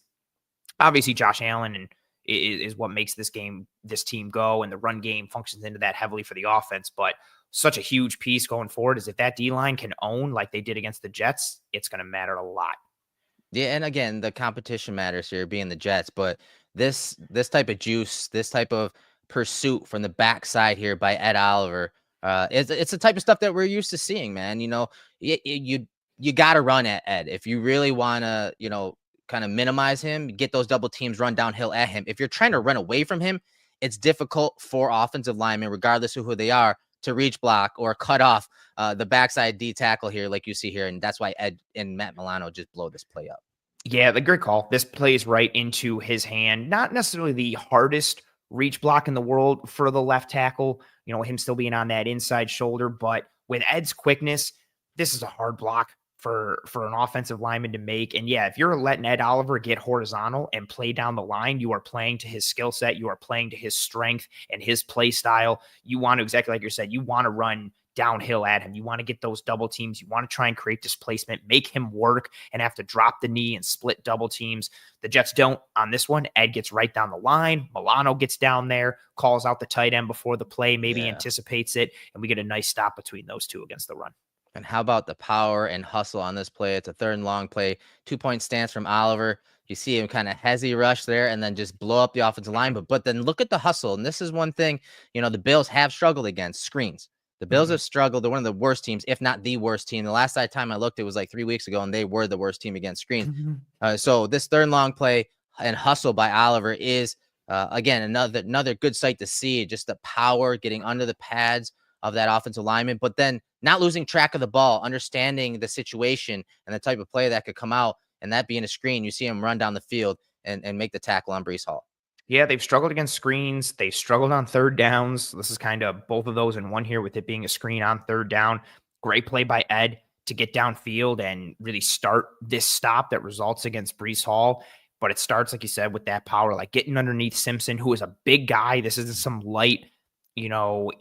S1: Obviously, Josh Allen and is what makes this team go, and the run game functions into that heavily for the offense. But such a huge piece going forward is if that D-line can own like they did against the Jets, it's going to matter a lot.
S2: Yeah, and again, the competition matters here, being the Jets, but this type of juice, this type of pursuit from the backside here by Ed Oliver, it's the type of stuff that we're used to seeing, man. You got to run at Ed if you really want to, kind of minimize him, get those double teams run downhill at him. If you're trying to run away from him, it's difficult for offensive linemen, regardless of who they are, to reach block or cut off the backside D tackle here, like you see here. And that's why Ed and Matt Milano just blow this play up.
S1: Yeah, the great call. This plays right into his hand. Not necessarily the hardest reach block in the world for the left tackle, him still being on that inside shoulder, but with Ed's quickness, this is a hard block for an offensive lineman to make. And yeah, if you're letting Ed Oliver get horizontal and play down the line, you are playing to his skill set. You are playing to his strength and his play style. You want to, exactly like you said, you want to run downhill at him. You want to get those double teams. You want to try and create displacement, make him work and have to drop the knee and split double teams. The Jets don't on this one. Ed gets right down the line. Milano gets down there, calls out the tight end before the play, maybe anticipates it, and we get a nice stop between those two against the run.
S2: And how about the power and hustle on this play? It's a 3rd and long play, 2-point stance from Oliver. You see him kind of hezzy rush there and then just blow up the offensive line. But then look at the hustle. And this is one thing, the Bills have struggled against: screens. The Bills have struggled. They're one of the worst teams, if not the worst team. The last time I looked, it was like 3 weeks ago, and they were the worst team against screen. So this third and long play and hustle by Oliver is, again, another good sight to see. Just the power getting under the pads of that offensive lineman, but then not losing track of the ball, understanding the situation and the type of play that could come out, and that being a screen. You see him run down the field and make the tackle on Breece Hall.
S1: Yeah, they've struggled against screens. They struggled on third downs. This is kind of both of those in one here with it being a screen on third down. Great play by Ed to get downfield and really start this stop that results against Breece Hall. But it starts, like you said, with that power, like getting underneath Simpson, who is a big guy. This isn't some light, no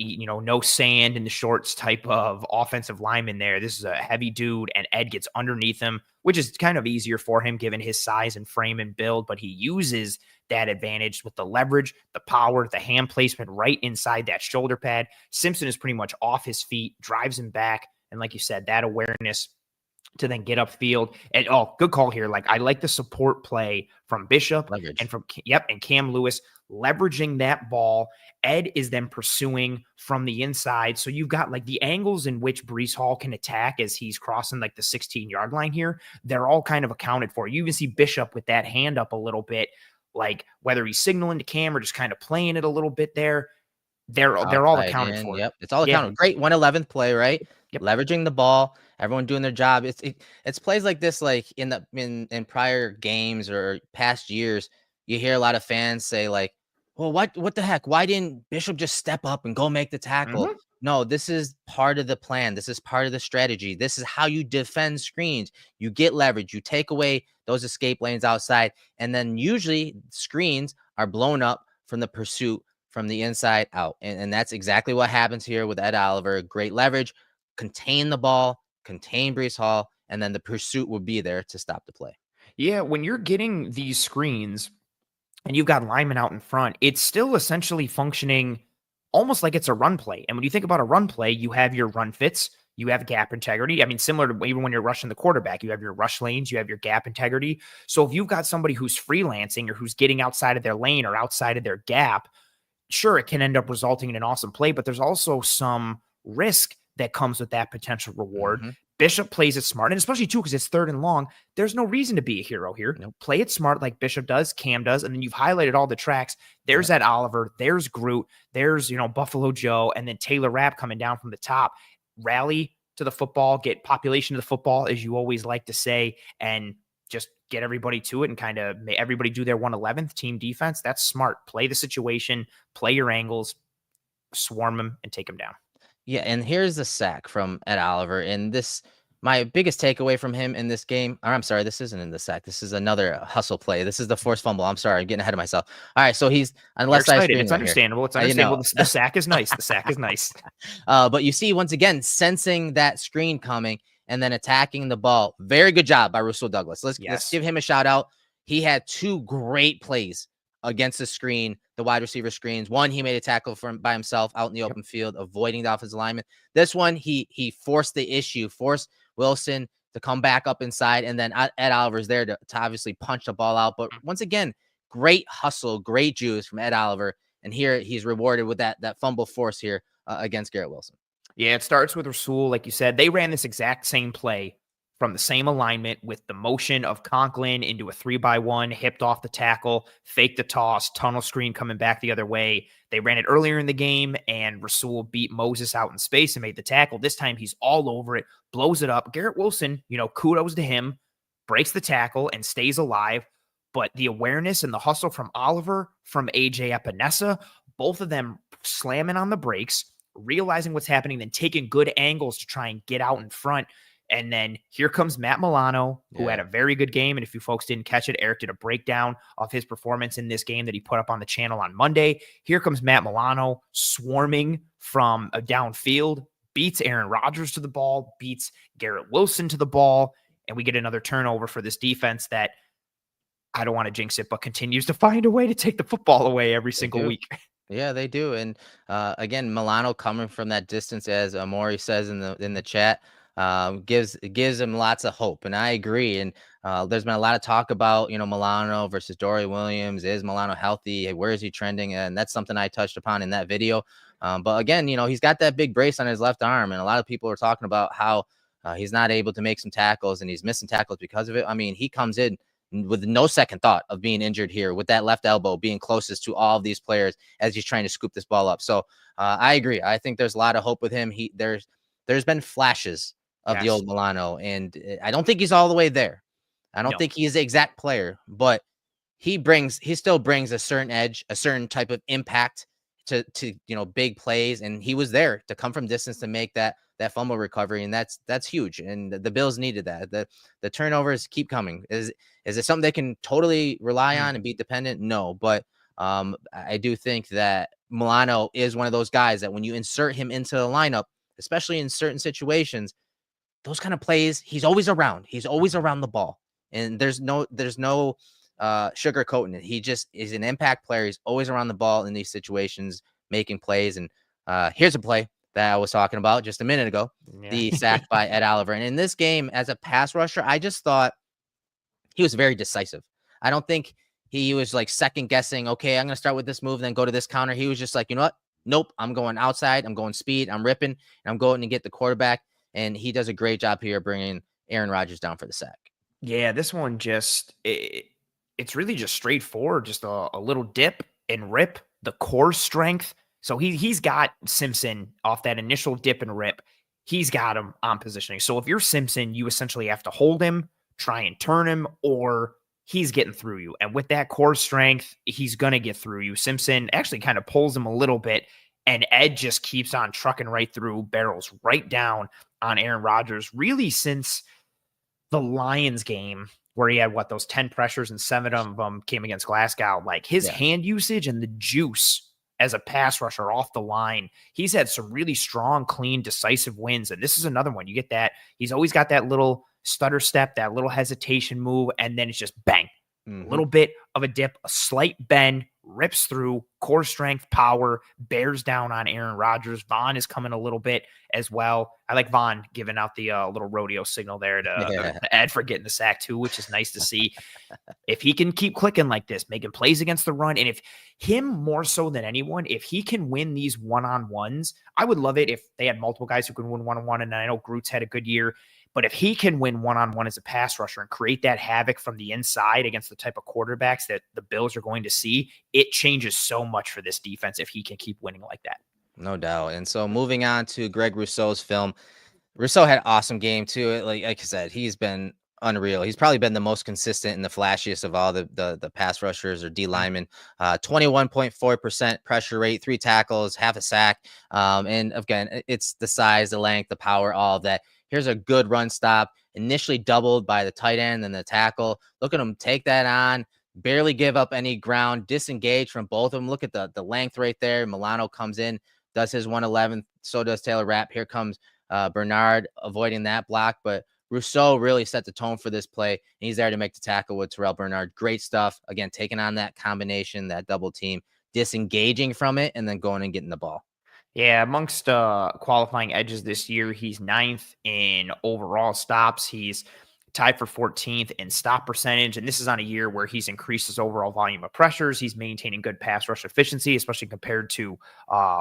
S1: sand in the shorts type of offensive lineman there. This is a heavy dude, and Ed gets underneath him, which is kind of easier for him given his size and frame and build, but he uses that advantage with the leverage, the power, the hand placement right inside that shoulder pad. Simpson is pretty much off his feet, drives him back, and like you said, that awareness to then get upfield. And good call here. Like, I like the support play from Bishop and and Cam Lewis leveraging that ball. Ed is then pursuing from the inside. So you've got like the angles in which Breece Hall can attack as he's crossing like the 16-yard line here. They're all kind of accounted for. You even see Bishop with that hand up a little bit, like whether he's signaling to Cam or just kind of playing it a little bit there. They're all accounted for.
S2: Yep, it's all accounted. Great 111th play, right? Yep. Leveraging the ball, everyone doing their job. It's plays like this, like in prior games or past years, you hear a lot of fans say like, well, what the heck? Why didn't Bishop just step up and go make the tackle? No, this is part of the plan. This is part of the strategy. This is how you defend screens. You get leverage. You take away those escape lanes outside, and then usually screens are blown up from the pursuit from the inside out. And that's exactly what happens here with Ed Oliver. Great leverage, contain the ball, contain Breece Hall, and then the pursuit will be there to stop the play.
S1: Yeah, when you're getting these screens and you've got linemen out in front, it's still essentially functioning almost like it's a run play. And when you think about a run play, you have your run fits, you have gap integrity. I mean, similar to even when you're rushing the quarterback, you have your rush lanes, you have your gap integrity. So if you've got somebody who's freelancing or who's getting outside of their lane or outside of their gap, sure, it can end up resulting in an awesome play, but there's also some risk that comes with that potential reward. Bishop plays it smart, and especially too, because it's third and long, there's no reason to be a hero here. Play it smart like Bishop does, Cam does, and then you've highlighted all the tracks. There's that Oliver, there's Groot, there's, Buffalo Joe, and then Taylor Rapp coming down from the top. Rally to the football, get population to the football, as you always like to say, and just get everybody to it and kind of make everybody do their 111th team defense. That's smart. Play the situation, play your angles, swarm them, and take them down.
S2: Yeah, and here's the sack from Ed Oliver. And my biggest takeaway from him in this game, or I'm sorry, this isn't in the sack. This is another hustle play. This is the forced fumble. I'm sorry, I'm getting ahead of myself. All right, so he's unless I
S1: it's understandable. It's understandable. The sack is nice. The sack is nice.
S2: But you see, once again, sensing that screen coming and then attacking the ball. Very good job by Rousseau Douglas. Let's give him a shout out. He had two great plays against the screen, the wide receiver screens. One, he made a tackle by himself out in the open field, avoiding the offensive lineman. This one, he forced the issue, forced Wilson to come back up inside, and then Ed Oliver's there to obviously punch the ball out. But once again, great hustle, great juice from Ed Oliver. And here he's rewarded with that fumble force here against Garrett Wilson.
S1: Yeah, it starts with Rousseau. Like you said, they ran this exact same play from the same alignment with the motion of Conklin into a 3-by-1, hipped off the tackle, faked the toss, tunnel screen coming back the other way. They ran it earlier in the game, and Rousseau beat Moses out in space and made the tackle. This time he's all over it, blows it up. Garrett Wilson, kudos to him, breaks the tackle and stays alive. But the awareness and the hustle from Oliver, from AJ Epenesa, both of them slamming on the brakes, realizing what's happening, then taking good angles to try and get out in front. And then here comes Matt Milano, who had a very good game. And if you folks didn't catch it, Eric did a breakdown of his performance in this game that he put up on the channel on Monday. Here comes Matt Milano swarming from a downfield, beats Aaron Rodgers to the ball, beats Garrett Wilson to the ball, and we get another turnover for this defense that, I don't want to jinx it, but continues to find a way to take the football away every single week.
S2: Yeah, they do. And again, Milano coming from that distance, as Amari says in the chat, gives him lots of hope. And I agree. And there's been a lot of talk about, Milano versus Dorian Williams. Is Milano healthy? Where is he trending? And that's something I touched upon in that video. But again, he's got that big brace on his left arm. And a lot of people are talking about how he's not able to make some tackles and he's missing tackles because of it. I mean, he comes in with no second thought of being injured here, with that left elbow being closest to all of these players as he's trying to scoop this ball up. So I agree. I think there's a lot of hope with him. There's been flashes of the old Milano, and I don't think he's all the way there. I don't think he's the exact player, but he still brings a certain edge, a certain type of impact to big plays. And he was there to come from distance to make that fumble recovery. And that's huge. And the Bills needed that. The turnovers keep coming. Is it something they can totally rely on and be dependent? No, but I do think that Milano is one of those guys that when you insert him into the lineup, especially in certain situations, those kind of plays, he's always around. He's always around the ball. And there's no sugarcoating it. He just is an impact player. He's always around the ball in these situations, making plays. And here's a play that I was talking about just a minute ago, the sack by Ed Oliver. And in this game, as a pass rusher, I just thought he was very decisive. I don't think he was like second guessing, okay, I'm going to start with this move, then go to this counter. He was just like, you know what? Nope, I'm going outside. I'm going speed. I'm ripping, and I'm going to get the quarterback. And he does a great job here bringing Aaron Rodgers down for the sack.
S1: Yeah, this one it's really just straightforward, just a little dip and rip, the core strength. So he's got Simpson off that initial dip and rip. He's got him on positioning. So if you're Simpson, you essentially have to hold him, try and turn him, or he's getting through you. And with that core strength, he's going to get through you. Simpson actually kind of pulls him a little bit, and Ed just keeps on trucking right through, barrels right down on Aaron Rodgers, really since the Lions game where he had those 10 pressures and 7 of them came against Glasgow. Like his hand usage and the juice as a pass rusher off the line, he's had some really strong, clean, decisive wins. And this is another one. You get that. He's always got that little stutter step, that little hesitation move, and then it's just bang. A little bit of a dip, a slight bend, rips through, core strength, power, bears down on Aaron Rodgers. Vaughn is coming a little bit as well. I like Vaughn giving out the little rodeo signal there to Ed for getting the sack too, which is nice to see. If he can keep clicking like this, making plays against the run, and if him more so than anyone, if he can win these one-on-ones, I would love it if they had multiple guys who can win one-on-one, and I know Groot's had a good year. But if he can win one-on-one as a pass rusher and create that havoc from the inside against the type of quarterbacks that the Bills are going to see, it changes so much for this defense if he can keep winning like that.
S2: No doubt. And so moving on to Greg Rousseau's film, Rousseau had an awesome game too. Like I said, he's been unreal. He's probably been the most consistent and the flashiest of all the pass rushers or D linemen. 21.4% pressure rate, 3 tackles, half a sack. And again, it's the size, the length, the power, all of that. Here's a good run stop, initially doubled by the tight end and the tackle. Look at him take that on, barely give up any ground, disengage from both of them. Look at the length right there. Milano comes in, does his 111. So does Taylor Rapp. Here comes Bernard avoiding that block. But Rousseau really set the tone for this play. And he's there to make the tackle with Terrell Bernard. Great stuff. Again, taking on that combination, that double team, disengaging from it, and then going and getting the ball.
S1: Yeah, amongst qualifying edges this year, he's 9th in overall stops. He's tied for 14th in stop percentage. And this is on a year where he's increased his overall volume of pressures. He's maintaining good pass rush efficiency, especially compared to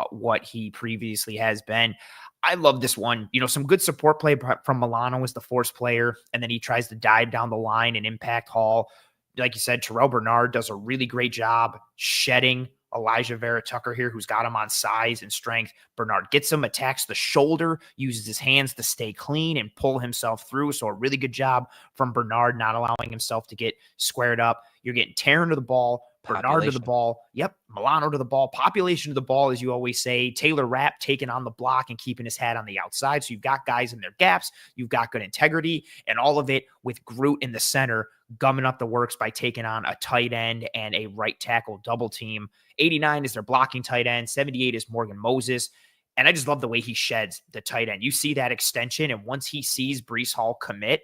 S1: what he previously has been. I love this one. Some good support play from Milano as the force player. And then he tries to dive down the line and impact Hall. Like you said, Terrell Bernard does a really great job shedding Elijah Vera Tucker here, who's got him on size and strength. Bernard gets him, attacks the shoulder, uses his hands to stay clean and pull himself through. So a really good job from Bernard, not allowing himself to get squared up. You're getting Taron to the ball, Bernard to the ball. Yep. Milano to the ball, population to the ball, as you always say. Taylor Rapp taking on the block and keeping his hat on the outside. So you've got guys in their gaps. You've got good integrity, and all of it with Groot in the center, gumming up the works by taking on a tight end and a right tackle double team. 89 is their blocking tight end. 78 is Morgan Moses. And I just love the way he sheds the tight end. You see that extension, and once he sees Breece Hall commit,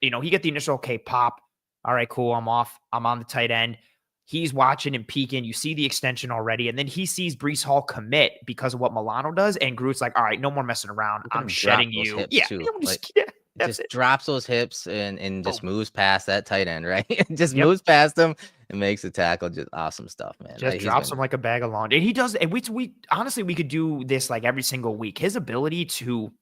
S1: he get the initial, okay, pop. All right, cool, I'm off. I'm on the tight end. he's watching and peeking. You see the extension already, and then he sees Breece Hall commit because of what Milano does, and Groot's like, all right, no more messing around.
S2: Look at
S1: I'm
S2: him
S1: shedding
S2: drop those
S1: you.
S2: hips
S1: Yeah,
S2: too.
S1: that's
S2: Just
S1: it.
S2: drops those hips and just
S1: Boom.
S2: moves past that tight end, right? Just
S1: Yep.
S2: moves past him and makes the tackle. Just awesome stuff, man.
S1: Just
S2: He's
S1: drops
S2: been
S1: him like a bag of laundry. And he does, and we honestly, we could do this like every single week. His ability to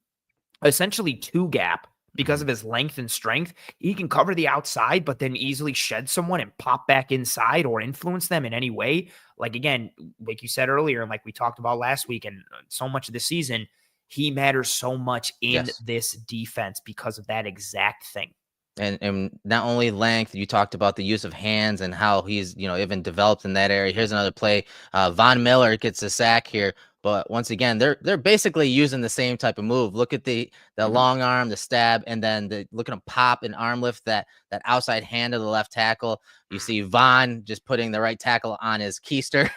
S1: essentially two gap because of his length and strength. He can cover the outside, but then easily shed someone and pop back inside or influence them in any way. Like, again, like you said earlier, and like we talked about last week and so much of the season, he matters so much in
S2: Yes.
S1: this defense because of that exact thing.
S2: And not only length, you talked about the use of hands and how he's, even developed in that area. Here's another play. Von Miller gets a sack here, but once again, they're basically using the same type of move. Look at the long arm, the stab, and then look at him pop and arm lift that outside hand of the left tackle. You see Von just putting the right tackle on his keister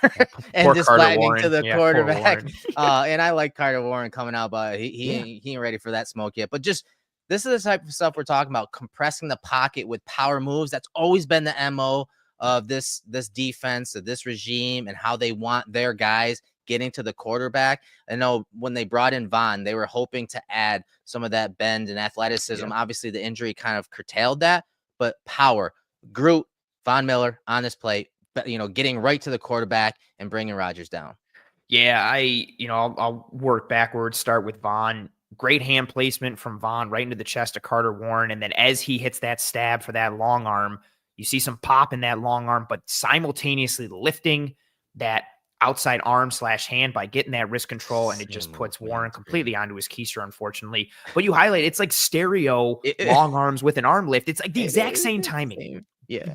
S2: and just flattening to the quarterback. And I like Carter Warren coming out, but he ain't ready for that smoke yet. But just this is the type of stuff we're talking about, compressing the pocket with power moves. That's always been the MO of this defense, of this regime, and how they want their guys getting to the quarterback. I know when they brought in Von, they were hoping to add some of that bend and athleticism.
S1: Yeah.
S2: Obviously, the injury kind of curtailed that, but power. Groot, Von Miller on this play, getting right to the quarterback and bringing Rodgers down.
S1: Yeah, I'll work backwards, start with Von. Great hand placement from Von right into the chest of Carter Warren. And then as he hits that stab for that long arm, you see some pop in that long arm, but simultaneously lifting that outside arm / hand by getting that wrist control. And it just puts Warren completely onto his keister, unfortunately. But you highlight, it's like stereo long arms with an arm lift. It's like the exact same timing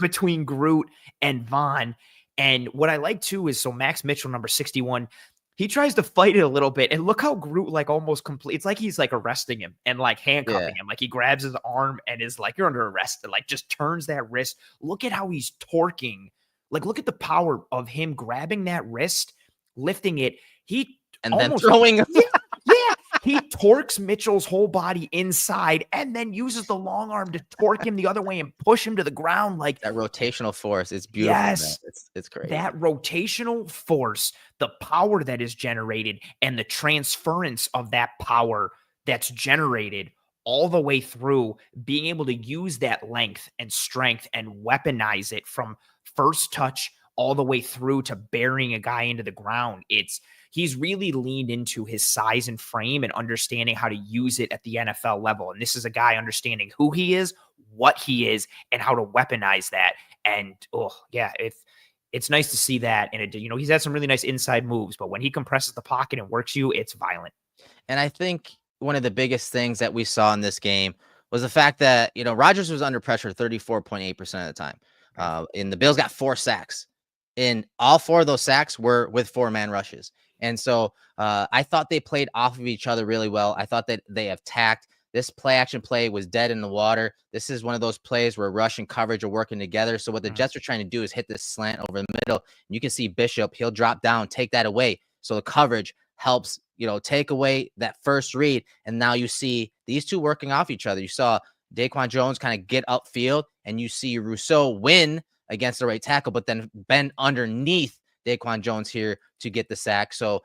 S1: between Groot and Von. And what I like too is, so Max Mitchell, number 61, he tries to fight it a little bit, and look how Groot like almost complete. It's like he's like arresting him and like handcuffing him. Like he grabs his arm and is like, you're under arrest, and like just turns that wrist. Look at how he's torquing. Like, look at the power of him grabbing that wrist, lifting it.
S2: Then throwing him.
S1: Yeah. He torques Mitchell's whole body inside and then uses the long arm to torque him the other way and push him to the ground. Like
S2: that rotational force. It's beautiful.
S1: Yes.
S2: It's great.
S1: That rotational force, the power that is generated and the transference of that power that's generated all the way through, being able to use that length and strength and weaponize it from first touch all the way through to burying a guy into the ground. He's really leaned into his size and frame and understanding how to use it at the NFL level. And this is a guy understanding who he is, what he is, and how to weaponize that. And it's nice to see that. And he's had some really nice inside moves, but when he compresses the pocket and works you, it's violent.
S2: And I think one of the biggest things that we saw in this game was the fact that, Rodgers was under pressure 34.8% of the time. And the Bills got 4 sacks. And all 4 of those sacks were with 4-man rushes. And so I thought they played off of each other really well. I thought that they attacked. This play-action play was dead in the water. This is one of those plays where rush and coverage are working together. So what the Jets are trying to do is hit this slant over the middle. And you can see Bishop, he'll drop down, take that away. So the coverage helps, take away that first read. And now you see these two working off each other. You saw Daquan Jones kind of get upfield, and you see Rousseau win against the right tackle, but then bend underneath Daquan Jones here to get the sack. So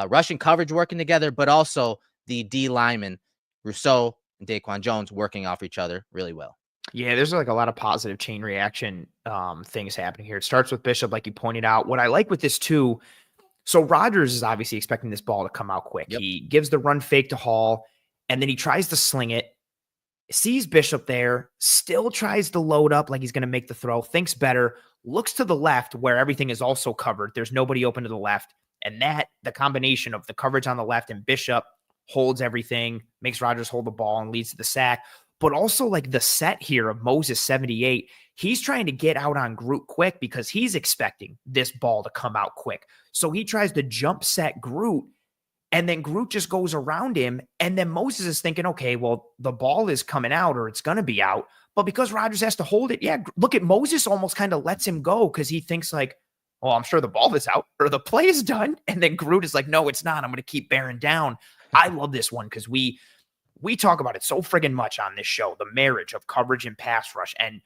S2: rush and coverage working together, but also the D linemen, Rousseau and Daquan Jones, working off each other really well.
S1: Yeah, there's like a lot of positive chain reaction things happening here. It starts with Bishop, like you pointed out. What I like with this too, so Rodgers is obviously expecting this ball to come out quick.
S2: Yep.
S1: He gives the run fake to Hall, and then he tries to sling it, sees Bishop there, still tries to load up like he's going to make the throw, thinks better, looks to the left where everything is also covered. There's nobody open to the left. And the combination of the coverage on the left and Bishop holds everything, makes Rodgers hold the ball and leads to the sack. But also like the set here of Moses 78, he's trying to get out on Groot quick because he's expecting this ball to come out quick. So he tries to jump set Groot, and then Groot just goes around him. And then Moses is thinking, okay, well, the ball is coming out or it's going to be out. But because Rodgers has to hold it, look at Moses almost kind of lets him go because he thinks like, well, I'm sure the ball is out or the play is done. And then Groot is like, no, it's not. I'm going to keep bearing down. I love this one because we talk about it so friggin' much on this show, the marriage of coverage and pass rush. And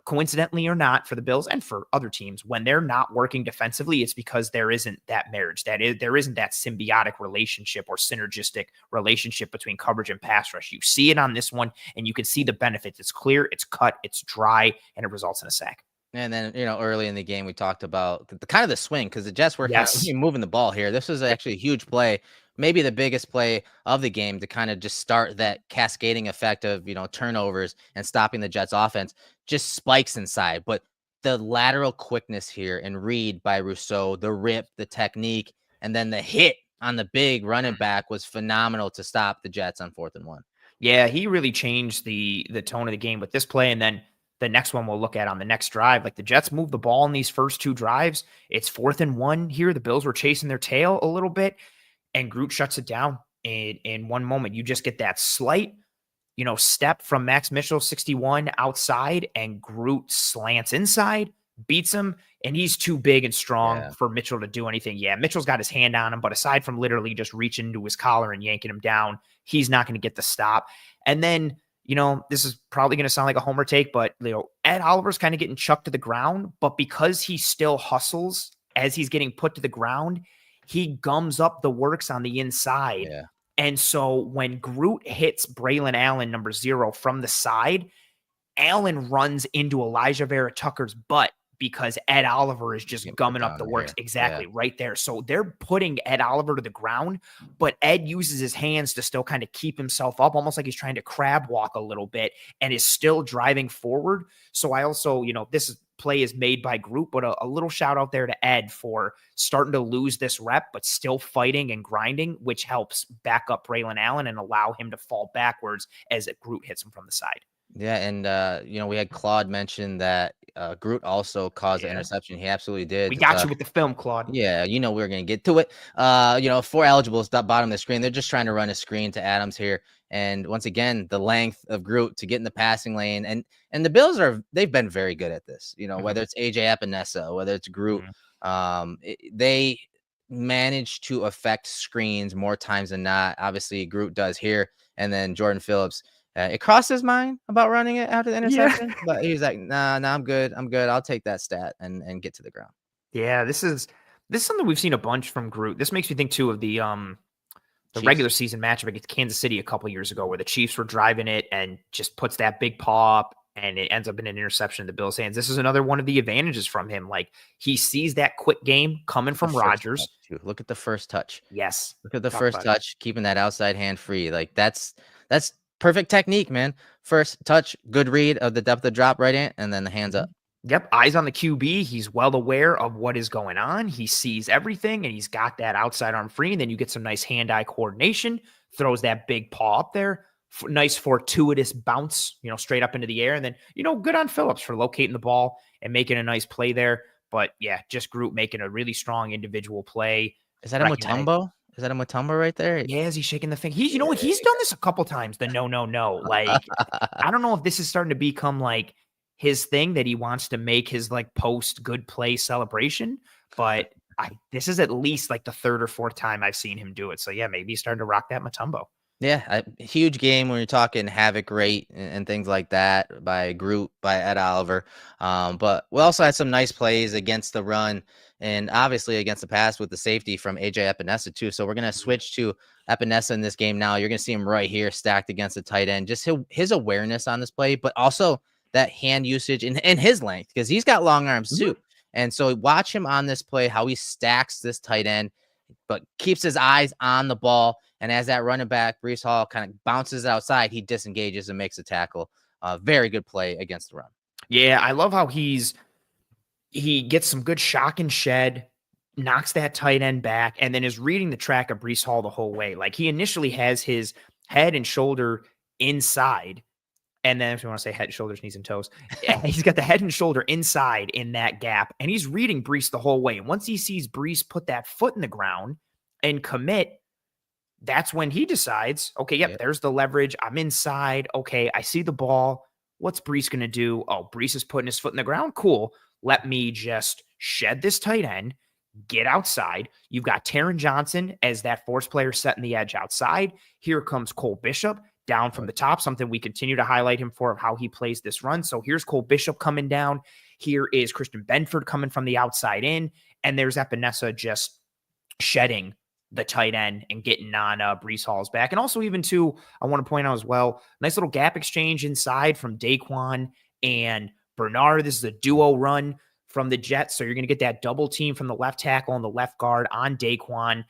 S1: coincidentally or not, for the Bills and for other teams, when they're not working defensively, it's because there isn't that marriage. There isn't that symbiotic relationship or synergistic relationship between coverage and pass rush. You see it on this one, and you can see the benefits. It's clear, it's cut, it's dry, and it results in a sack.
S2: And then, early in the game, we talked about the kind of the swing, because the Jets were kind of moving the ball here. This was actually a huge play, maybe the biggest play of the game, to kind of just start that cascading effect of, turnovers and stopping the Jets offense. Just spikes inside. But the lateral quickness here and read by Rousseau, the rip, the technique, and then the hit on the big running back was phenomenal to stop the Jets on 4th and 1.
S1: Yeah, he really changed the tone of the game with this play. And then the next one we'll look at on the next drive, like the Jets moved the ball in these first 2 drives. It's 4th and 1 here. The Bills were chasing their tail a little bit, and Groot shuts it down in one moment. You just get that slight, step from Max Mitchell, 61 outside, and Groot slants inside, beats him, and he's too big and strong for Mitchell to do anything. Yeah, Mitchell's got his hand on him, but aside from literally just reaching into his collar and yanking him down, he's not going to get the stop. And then, this is probably going to sound like a homer take, but Ed Oliver's kind of getting chucked to the ground, but because he still hustles as he's getting put to the ground, he gums up the works on the inside.
S2: Yeah.
S1: And so when Groot hits Braelon Allen, number 0, from the side, Allen runs into Elijah Vera Tucker's butt because Ed Oliver is just gumming up the works. Exactly, right there. So they're putting Ed Oliver to the ground, but Ed uses his hands to still kind of keep himself up, almost like he's trying to crab walk a little bit, and is still driving forward. So I also, this play is made by Groot, but a little shout out there to Ed for starting to lose this rep, but still fighting and grinding, which helps back up Braelon Allen and allow him to fall backwards as Groot hits him from the side.
S2: Yeah, and we had Claude mention that Groot also caused the interception. He absolutely did.
S1: We got you with the film, Claude.
S2: Yeah, we were going to get to it. 4 eligibles, bottom of the screen. They're just trying to run a screen to Adams here. And once again, the length of Groot to get in the passing lane. And the Bills they've been very good at this, whether it's AJ Epenesa, whether it's Groot. They manage to affect screens more times than not. Obviously, Groot does here. And then Jordan Phillips. It crossed his mind about running it after the interception, but he's like, nah, I'm good. I'll take that stat and get to the ground.
S1: Yeah, this is something we've seen a bunch from Groot. This makes me think too of the regular season matchup against Kansas City a couple years ago, where the Chiefs were driving it and just puts that big paw up, and it ends up in an interception in the Bills' hands. This is another one of the advantages from him. Like, he sees that quick game coming from Rodgers.
S2: Look at the first touch.
S1: Yes.
S2: Look at the first touch, keeping that outside hand free. Like, that's perfect technique, man. First touch, good read of the depth of drop right in, and then the hands up.
S1: Yep, eyes on the QB. He's well aware of what is going on. He sees everything, and he's got that outside arm free. And then you get some nice hand-eye coordination, throws that big paw up there. Nice fortuitous bounce, straight up into the air. And then, good on Phillips for locating the ball and making a nice play there. But yeah, just Groot making a really strong individual play.
S2: Is that a Mutombo? Is that a Mutombo right there?
S1: Yeah, is he shaking the thing? He's done this a couple times. The no. Like, I don't know if this is starting to become like his thing that he wants to make his like post good play celebration, but this is at least like the 3rd or 4th time I've seen him do it. So yeah, maybe he's starting to rock that Mutombo.
S2: Yeah, a huge game when you're talking havoc rate and things like that by Groot, by Ed Oliver. But we also had some nice plays against the run and obviously against the pass with the safety from AJ Epenesa too. So we're going to switch to Epenesa in this game now. You're going to see him right here stacked against the tight end. Just his awareness on this play, but also that hand usage and his length, because he's got long arms too. And so watch him on this play, how he stacks this tight end, but keeps his eyes on the ball. And as that running back, Breece Hall, kind of bounces outside, he disengages and makes a tackle. Very good play against the run.
S1: Yeah, I love how he gets some good shock and shed, knocks that tight end back, and then is reading the track of Breece Hall the whole way. Like, he initially has his head and shoulder inside. And then if you want to say head, shoulders, knees, and toes, he's got the head and shoulder inside in that gap. And he's reading Breece the whole way. And once he sees Breece put that foot in the ground and commit, that's when he decides, okay, yep, there's the leverage. I'm inside. Okay, I see the ball. What's Breece going to do? Oh, Breece is putting his foot in the ground. Cool. Let me just shed this tight end, get outside. You've got Taron Johnson as that force player setting the edge outside. Here comes Cole Bishop. down from the top, something we continue to highlight him for, of how he plays this run. So here's Cole Bishop coming down. Here is Christian Benford coming from the outside in. And there's Epenesa just shedding the tight end and getting on Breece Hall's back. And also even too, I want to point out as well, nice little gap exchange inside from Daquan and Bernard. This is a duo run from the Jets. So you're going to get that double team from the left tackle and the left guard on Daquan.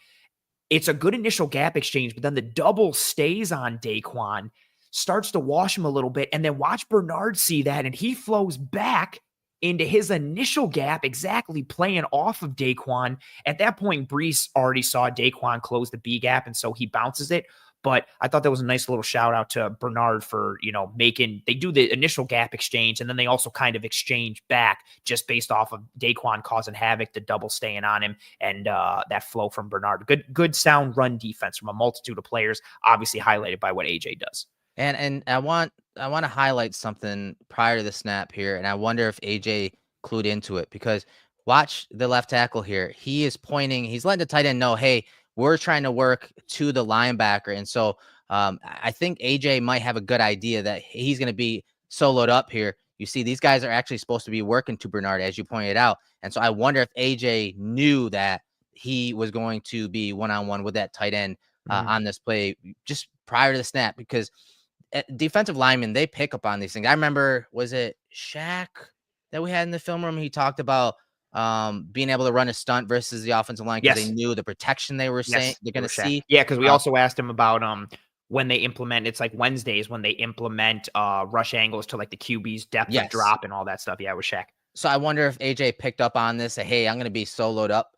S1: It's a good initial gap exchange, but then the double stays on Daquan, starts to wash him a little bit, and then watch Bernard see that, and he flows back into his initial gap, exactly playing off of Daquan. At that point, Breece already saw Daquan close the B gap, and so he bounces it. But I thought that was a nice little shout out to Bernard for, they do the initial gap exchange, and then they also kind of exchange back just based off of Daquan causing havoc, the double staying on him, and that flow from Bernard. Good sound run defense from a multitude of players, obviously highlighted by what AJ does.
S2: And I want to highlight something prior to the snap here, and I wonder if AJ clued into it, because watch the left tackle here. He is pointing, he's letting the tight end know, hey, we're trying to work to the linebacker. And so I think AJ might have a good idea that he's going to be soloed up here. You see, these guys are actually supposed to be working to Bernard, as you pointed out. And so I wonder if AJ knew that he was going to be one-on-one with that tight end on this play just prior to the snap, because defensive linemen, they pick up on these things. I remember, was it Shaq that we had in the film room? He talked about being able to run a stunt versus the offensive line because they knew the protection they were saying they're going to see.
S1: Yeah, because we also asked him about when they implement, it's like Wednesdays when they implement rush angles to like the QB's depth of drop and all that stuff. Yeah, with Shaq.
S2: So I wonder if AJ picked up on this. Hey, I'm going to be soloed up,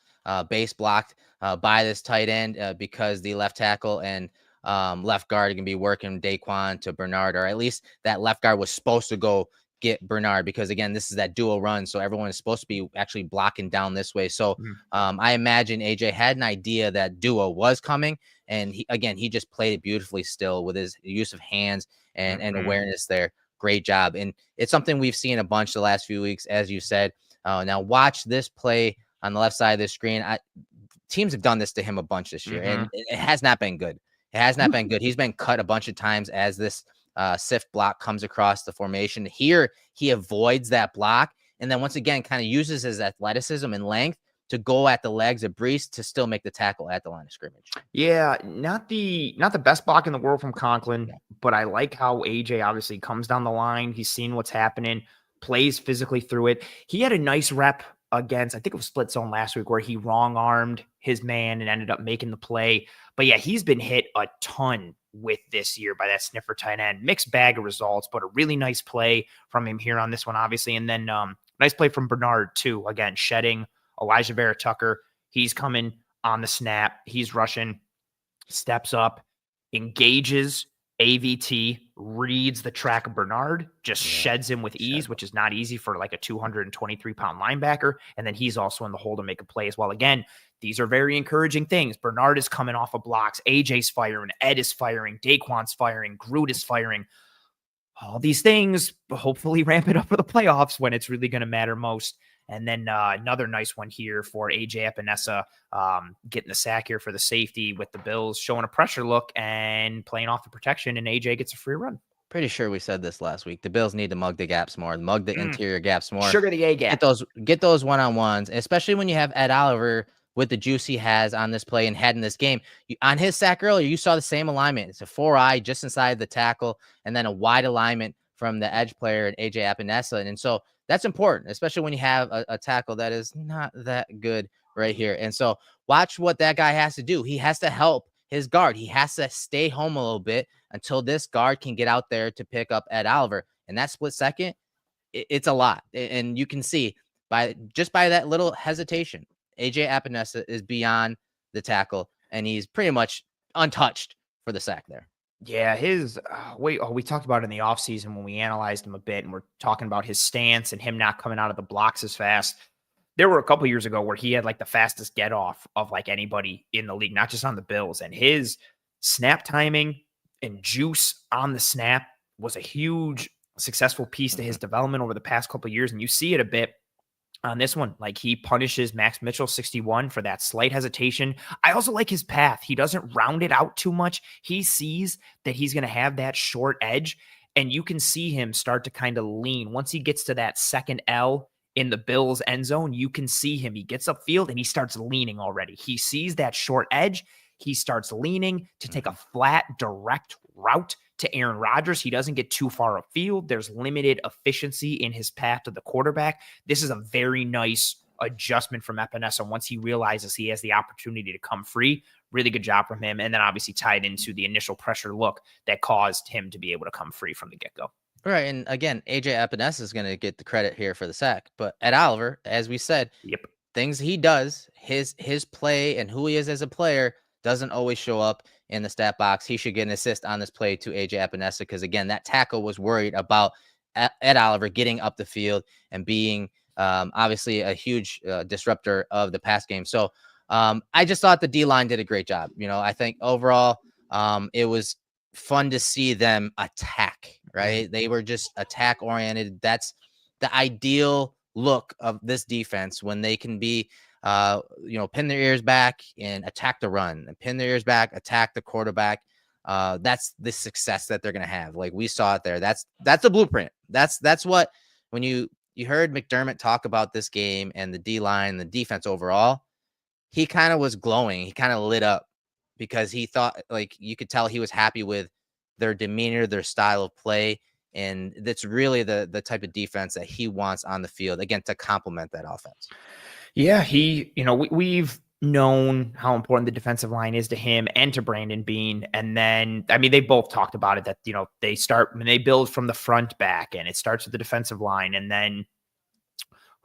S2: base blocked by this tight end because the left tackle and left guard are going to be working Daquan to Bernard, or at least that left guard was supposed to go get Bernard, because again, this is that dual run. So everyone is supposed to be actually blocking down this way. So I imagine AJ had an idea that duo was coming, and he just played it beautifully still with his use of hands and awareness there. Great job. And it's something we've seen a bunch the last few weeks, as you said. Now watch this play on the left side of the screen. Teams have done this to him a bunch this year, and it has not been good. It has not been good. He's been cut a bunch of times as this sift block comes across the formation. Here, he avoids that block, and then once again, kind of uses his athleticism and length to go at the legs of Breece to still make the tackle at the line of scrimmage.
S1: Yeah, not the best block in the world from Conklin, but I like how AJ obviously comes down the line. He's seen what's happening, plays physically through it. He had a nice rep against, I think it was split zone last week, where he wrong-armed his man and ended up making the play. But yeah, he's been hit a ton with this year by that sniffer tight end. Mixed bag of results, but a really nice play from him here on this one, obviously. And then nice play from Bernard, too. Again, shedding Elijah Vera Tucker. He's coming on the snap. He's rushing, steps up, engages AVT, reads the track of Bernard, just sheds him with ease, which is not easy for like a 223-pound linebacker. And then he's also in the hole to make a play as well. Again, these are very encouraging things. Bernard is coming off of blocks. AJ's firing. Ed is firing. Daquan's firing. Groot is firing. All these things hopefully ramp it up for the playoffs when it's really going to matter most. And then another nice one here for AJ Epenesa, getting the sack here for the safety with the Bills, showing a pressure look and playing off the protection, and AJ gets a free run.
S2: Pretty sure we said this last week. The Bills need to mug the gaps more, mug the interior gaps more.
S1: Sugar the A gap.
S2: Get those one-on-ones, especially when you have Ed Oliver with the juice he has on this play and had in this game. On his sack earlier, you saw the same alignment. It's a 4-eye just inside the tackle, and then a wide alignment from the edge player and AJ Epenesa. And so that's important, especially when you have a tackle that is not that good right here. And so watch what that guy has to do. He has to help his guard. He has to stay home a little bit until this guard can get out there to pick up Ed Oliver. And that split second, it's a lot. And you can see by that little hesitation, AJ Epenesa is beyond the tackle, and he's pretty much untouched for the sack there.
S1: Yeah, we talked about it in the offseason when we analyzed him a bit, and we're talking about his stance and him not coming out of the blocks as fast. There were a couple years ago where he had like the fastest get off of like anybody in the league, not just on the Bills, and his snap timing and juice on the snap was a huge successful piece to his development over the past couple of years. And you see it a bit on this one. Like, he punishes Max Mitchell 61 for that slight hesitation. I also like his path. He doesn't round it out too much. He sees that he's going to have that short edge, and you can see him start to kind of lean. Once he gets to that second L in the Bills end zone, you can see him. He gets upfield and he starts leaning already. He sees that short edge. He starts leaning to take a flat, direct route to Aaron Rodgers. He doesn't get too far upfield. There's limited efficiency in his path to the quarterback. This is a very nice adjustment from Epenesa once he realizes he has the opportunity to come free. Really good job from him. And then obviously tied into the initial pressure look that caused him to be able to come free from the get-go.
S2: Right. And again, AJ Epenesa is going to get the credit here for the sack. But Ed Oliver, as we said, things he does, his play and who he is as a player doesn't always show up in the stat box. He should get an assist on this play to AJ Epenesa because, again, that tackle was worried about Ed Oliver getting up the field and being obviously a huge disruptor of the pass game. So I just thought the D-line did a great job. You know, I think overall it was fun to see them attack, right? They were just attack oriented. That's the ideal look of this defense when they can be pin their ears back and attack the run, and pin their ears back, attack the quarterback. That's the success that they're going to have. Like we saw it there. That's the blueprint. That's what, when you heard McDermott talk about this game and the D-line, the defense overall, he kind of was glowing. He kind of lit up because he thought, like, you could tell he was happy with their demeanor, their style of play. And that's really the type of defense that he wants on the field, again, to complement that offense.
S1: Yeah, we've known how important the defensive line is to him and to Brandon Beane. And then, I mean, they both talked about it that, they build from the front back and it starts with the defensive line. And then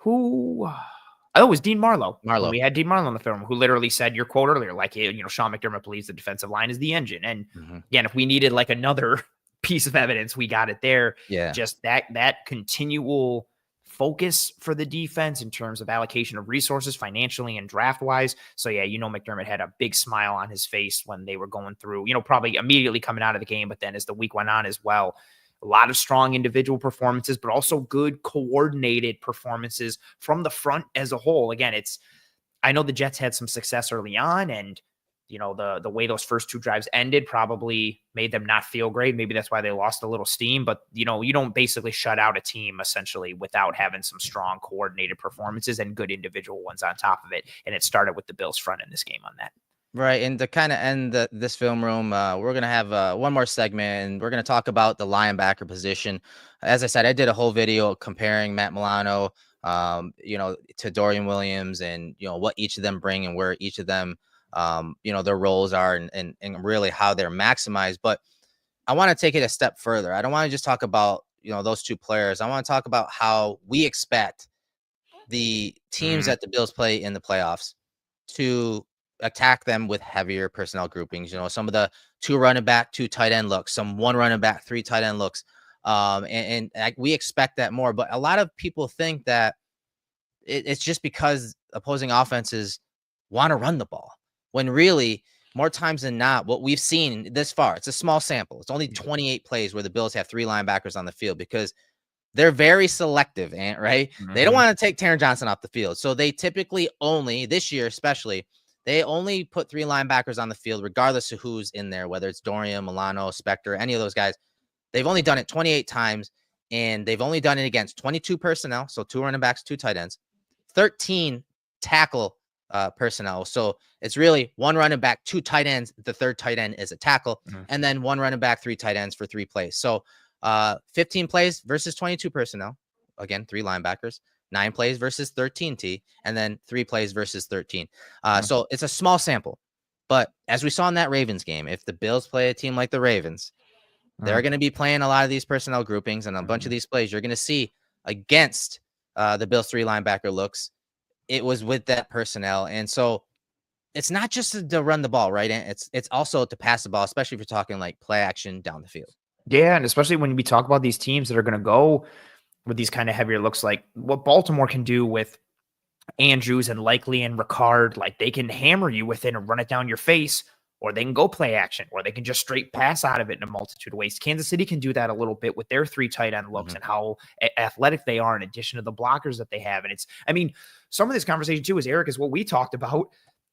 S1: it was Dean Marlowe. When we had Dean Marlowe on the film, who literally said your quote earlier, like, Sean McDermott believes the defensive line is the engine. And again, if we needed like another piece of evidence, we got it there.
S2: Yeah.
S1: Just that continual focus for the defense in terms of allocation of resources financially and draft wise. So yeah, McDermott had a big smile on his face when they were going through, probably immediately coming out of the game, but then as the week went on as well, a lot of strong individual performances, but also good coordinated performances from the front as a whole. Again, I know the Jets had some success early on, and the way those first two drives ended probably made them not feel great. Maybe that's why they lost a little steam, but you don't basically shut out a team essentially without having some strong coordinated performances and good individual ones on top of it. And it started with the Bills front in this game on that.
S2: Right. And to kind of end this film room, we're going to have one more segment, and we're going to talk about the linebacker position. As I said, I did a whole video comparing Matt Milano, to Dorian Williams, and, what each of them bring and where each of them, their roles are and really how they're maximized. But I want to take it a step further. I don't want to just talk about, those two players. I want to talk about how we expect the teams that the Bills play in the playoffs to attack them with heavier personnel groupings. Some of the 2 running back, 2 tight end looks, some 1 running back, 3 tight end looks. And we expect that more, but a lot of people think that it's just because opposing offenses want to run the ball, when really more times than not, what we've seen this far, it's a small sample. It's only 28 plays where the Bills have 3 linebackers on the field because they're very selective, right? They don't want to take Taron Johnson off the field. So they typically only, this year especially, they only put 3 linebackers on the field, regardless of who's in there, whether it's Dorian, Milano, Spector, any of those guys. They've only done it 28 times, and they've only done it against 22 personnel, so 2 running backs, 2 tight ends, 13 tackle personnel. So it's really 1 running back, 2 tight ends. The 3rd tight end is a tackle, and then 1 running back, 3 tight ends for 3 plays. So 15 plays versus 22 personnel. Again, 3 linebackers. 9 plays versus 13 T, and then 3 plays versus 13. So it's a small sample. But as we saw in that Ravens game, if the Bills play a team like the Ravens, they're going to be playing a lot of these personnel groupings, and a bunch of these plays you're going to see against the Bills 3 linebacker looks. It was with that personnel. And so it's not just to run the ball, right? And it's also to pass the ball, especially if you're talking like play action down the field.
S1: Yeah, and especially when we talk about these teams that are going to go with these kind of heavier looks, like what Baltimore can do with Andrews and Likely and Ricard, like they can hammer you with it and run it down your face or they can go play action, or they can just straight pass out of it in a multitude of ways. Kansas City can do that a little bit with their 3 tight end looks and how athletic they are in addition to the blockers that they have. And some of this conversation too is what we talked about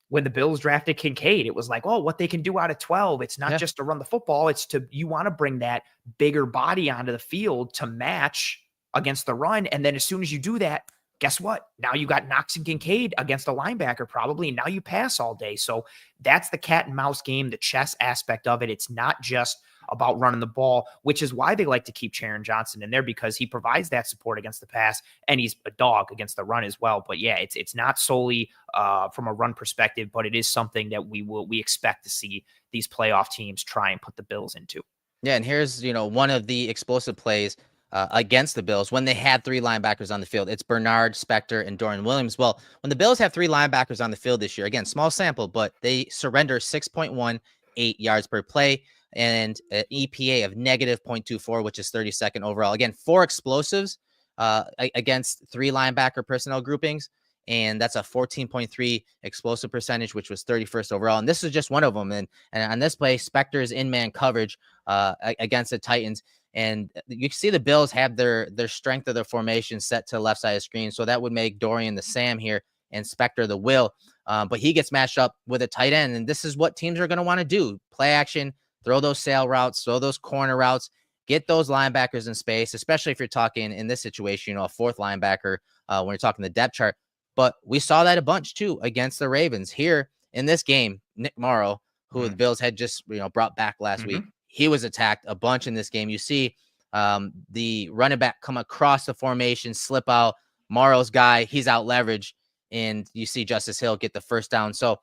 S1: when the Bills drafted Kincaid. It was like, oh, what they can do out of 12. It's not just to run the football. You want to bring that bigger body onto the field to match against the run. And then as soon as you do that, guess what? Now you got Knox and Kincaid against a linebacker probably, and now you pass all day. So that's the cat and mouse game, the chess aspect of it. It's not just about running the ball, which is why they like to keep Charon Johnson in there, because he provides that support against the pass, and he's a dog against the run as well. But yeah, it's not solely from a run perspective, but it is something that we expect to see these playoff teams try and put the Bills into.
S2: Yeah, and here's one of the explosive plays against the Bills when they had 3 linebackers on the field. It's Bernard, Spector, and Dorian Williams. Well, when the Bills have 3 linebackers on the field this year, again, small sample, but they surrender 6.18 yards per play and an EPA of negative 0.24, which is 32nd overall. Again, 4 explosives against 3 linebacker personnel groupings, and that's a 14.3 explosive percentage, which was 31st overall. And this is just one of them. And on this play, Spector is in man coverage against the Titans. And you see the Bills have their strength of their formation set to the left side of the screen. So that would make Dorian the Sam here and Spector the Will. But he gets matched up with a tight end. And this is what teams are going to want to do. Play action, throw those sail routes, throw those corner routes, get those linebackers in space, especially if you're talking in this situation, a 4th linebacker when you're talking the depth chart. But we saw that a bunch too against the Ravens here in this game. Nick Morrow, who the Bills had just brought back last week, he was attacked a bunch in this game. You see the running back come across the formation, slip out. Morrow's guy, he's out leveraged, and you see Justice Hill get the first down. So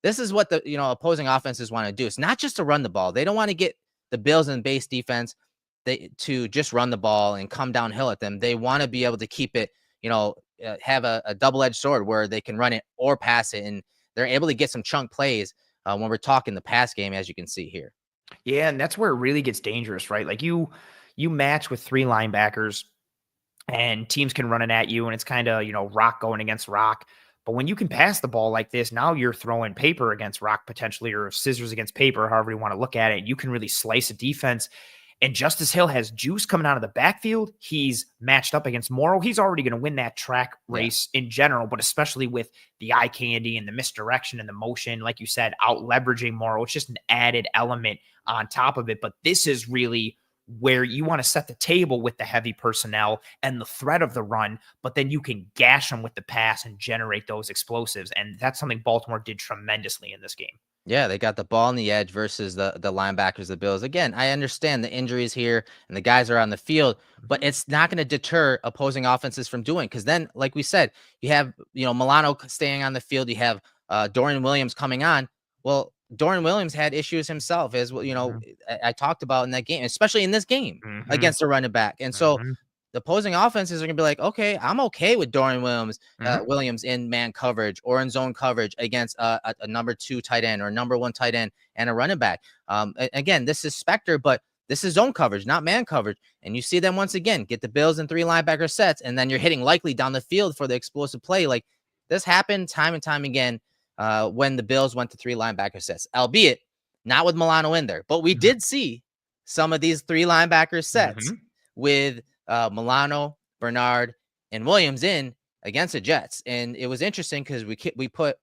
S2: this is what the opposing offenses want to do. It's not just to run the ball. They don't want to get the Bills in base defense to just run the ball and come downhill at them. They want to be able to keep it, have a double-edged sword where they can run it or pass it, and they're able to get some chunk plays when we're talking the pass game, as you can see here.
S1: Yeah, and that's where it really gets dangerous, right? Like you match with 3 linebackers and teams can run it at you, and it's kind of, rock going against rock. But when you can pass the ball like this, now you're throwing paper against rock potentially, or scissors against paper, however you want to look at it. You can really slice a defense. And Justice Hill has juice coming out of the backfield. He's matched up against Morrow. He's already going to win that track race in general, but especially with the eye candy and the misdirection and the motion, like you said, out leveraging Morrow. It's just an added element on top of it. But this is really where you want to set the table with the heavy personnel and the threat of the run, but then you can gash them with the pass and generate those explosives. And that's something Baltimore did tremendously in this game.
S2: Yeah, they got the ball on the edge versus the linebackers, the Bills. Again, I understand the injuries here and the guys are on the field, but it's not going to deter opposing offenses from doing, because then, like we said, you have Milano staying on the field. You have Dorian Williams coming on. Well, Dorian Williams had issues himself, as well. I talked about in that game, especially in this game against a running back, and so. The opposing offenses are going to be like, okay, I'm okay with Dorian Williams in man coverage or in zone coverage against a number 2 tight end or number 1 tight end and a running back. Again, this is Spector, but this is zone coverage, not man coverage. And you see them once again get the Bills in 3 linebacker sets, and then you're hitting likely down the field for the explosive play. Like this happened time and time again when the Bills went to 3 linebacker sets, albeit not with Milano in there. But we did see some of these 3 linebacker sets with Milano, Bernard, and Williams in against the Jets. And it was interesting because we put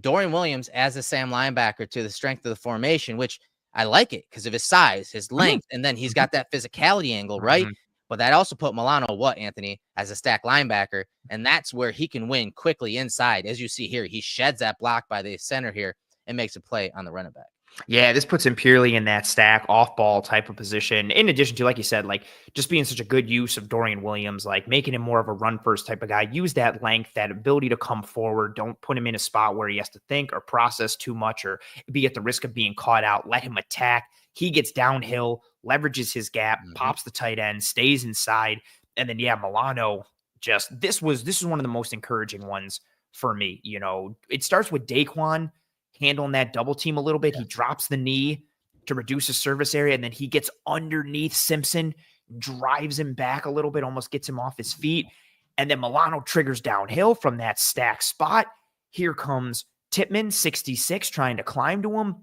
S2: Dorian Williams as a Sam linebacker to the strength of the formation, which I like it because of his size, his length, and then he's got that physicality angle, right? But that also put Milano, Anthony, as a stack linebacker, and that's where he can win quickly inside. As you see here, he sheds that block by the center here and makes a play on the running back.
S1: Yeah, this puts him purely in that stack off-ball type of position. In addition to, like you said, like just being such a good use of Dorian Williams, like making him more of a run-first type of guy. Use that length, that ability to come forward. Don't put him in a spot where he has to think or process too much or be at the risk of being caught out. Let him attack. He gets downhill, leverages his gap, pops the tight end, stays inside. And then, Milano this is one of the most encouraging ones for me. It starts with Daquan handling that double team a little bit. He drops the knee to reduce his service area, and then he gets underneath Simpson, drives him back a little bit, almost gets him off his feet. And then Milano triggers downhill from that stack spot. Here comes Tippmann, 66, trying to climb to him.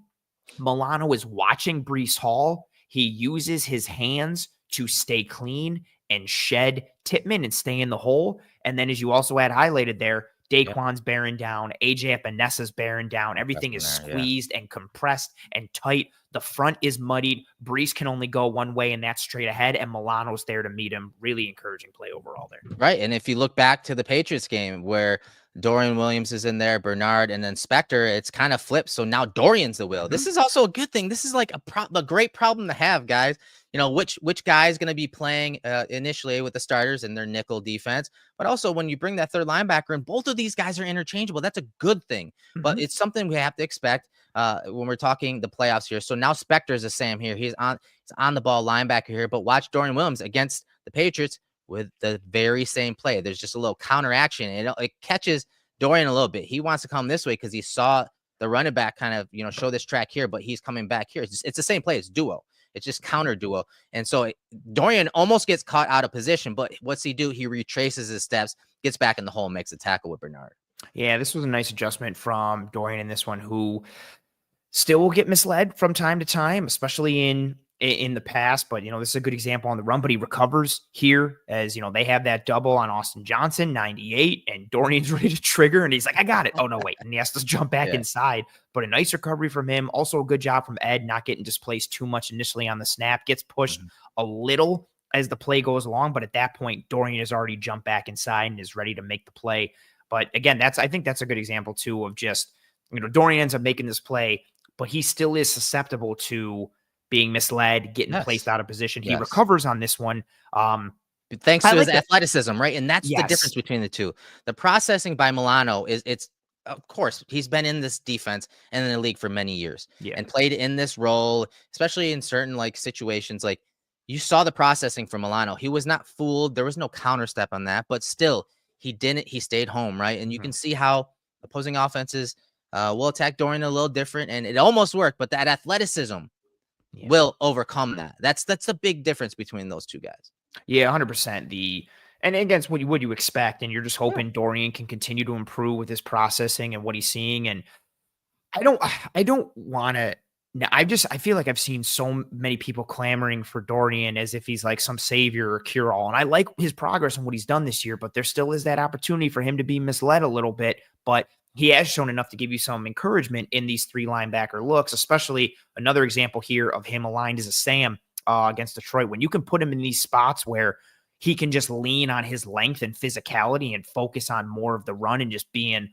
S1: Milano is watching Breece Hall. He uses his hands to stay clean and shed Tippmann and stay in the hole. And then, as you also had highlighted there, Daquan's bearing down, AJ Epenesa's bearing down. Everything is squeezed and compressed and tight. The front is muddied. Breece can only go one way, and that's straight ahead. And Milano's there to meet him. Really encouraging play overall there.
S2: Right. And if you look back to the Patriots game where Dorian Williams is in there, Bernard, and then Spector, it's kind of flipped. So now Dorian's the wheel. This is also a good thing. This is like a great problem to have, guys. You know, which guy is going to be playing initially with the starters in their nickel defense. But also when you bring that third linebacker in, both of these guys are interchangeable. That's a good thing. But it's something we have to expect when we're talking the playoffs here. So now Spector is the same here. He's on the ball linebacker here. But watch Dorian Williams against the Patriots with the very same play. There's just a little counteraction. It catches Dorian a little bit. He wants to come this way because he saw the running back kind of, show this track here, but he's coming back here. It's the same play. It's duo. It's just counter duo. And so Dorian almost gets caught out of position, but what's he do? He retraces his steps, gets back in the hole, and makes a tackle with Bernard.
S1: Yeah, this was a nice adjustment from Dorian in this one, who still will get misled from time to time, especially in the past. But, this is a good example on the run, but he recovers here as, they have that double on Austin Johnson, 98, and Dorian's ready to trigger, and he's like, I got it. Oh, no, wait. And he has to jump back inside. But a nice recovery from him. Also a good job from Ed, not getting displaced too much initially on the snap. Gets pushed a little as the play goes along, but at that point, Dorian has already jumped back inside and is ready to make the play. But again, I think that's a good example too of just, Dorian ends up making this play, but he still is susceptible to being misled, getting placed out of position. He recovers on this one.
S2: Thanks to his athleticism, right? And that's the difference between the two. The processing by Milano it's of course, he's been in this defense and in the league for many years and played in this role, especially in certain situations. Like you saw the processing from Milano. He was not fooled. There was no counter step on that, but still he stayed home, right? And you can see how opposing offenses will attack Dorian a little different, and it almost worked, but that athleticism will overcome that. That's the big difference between those two guys.
S1: Yeah, 100%. And against what you expect, and you're just hoping Dorian can continue to improve with his processing and what he's seeing. And I don't want to. I feel like I've seen so many people clamoring for Dorian as if he's like some savior or cure all. And I like his progress and what he's done this year, but there still is that opportunity for him to be misled a little bit. But he has shown enough to give you some encouragement in these three linebacker looks, especially another example here of him aligned as a Sam against Detroit. When you can put him in these spots where he can just lean on his length and physicality and focus on more of the run and just being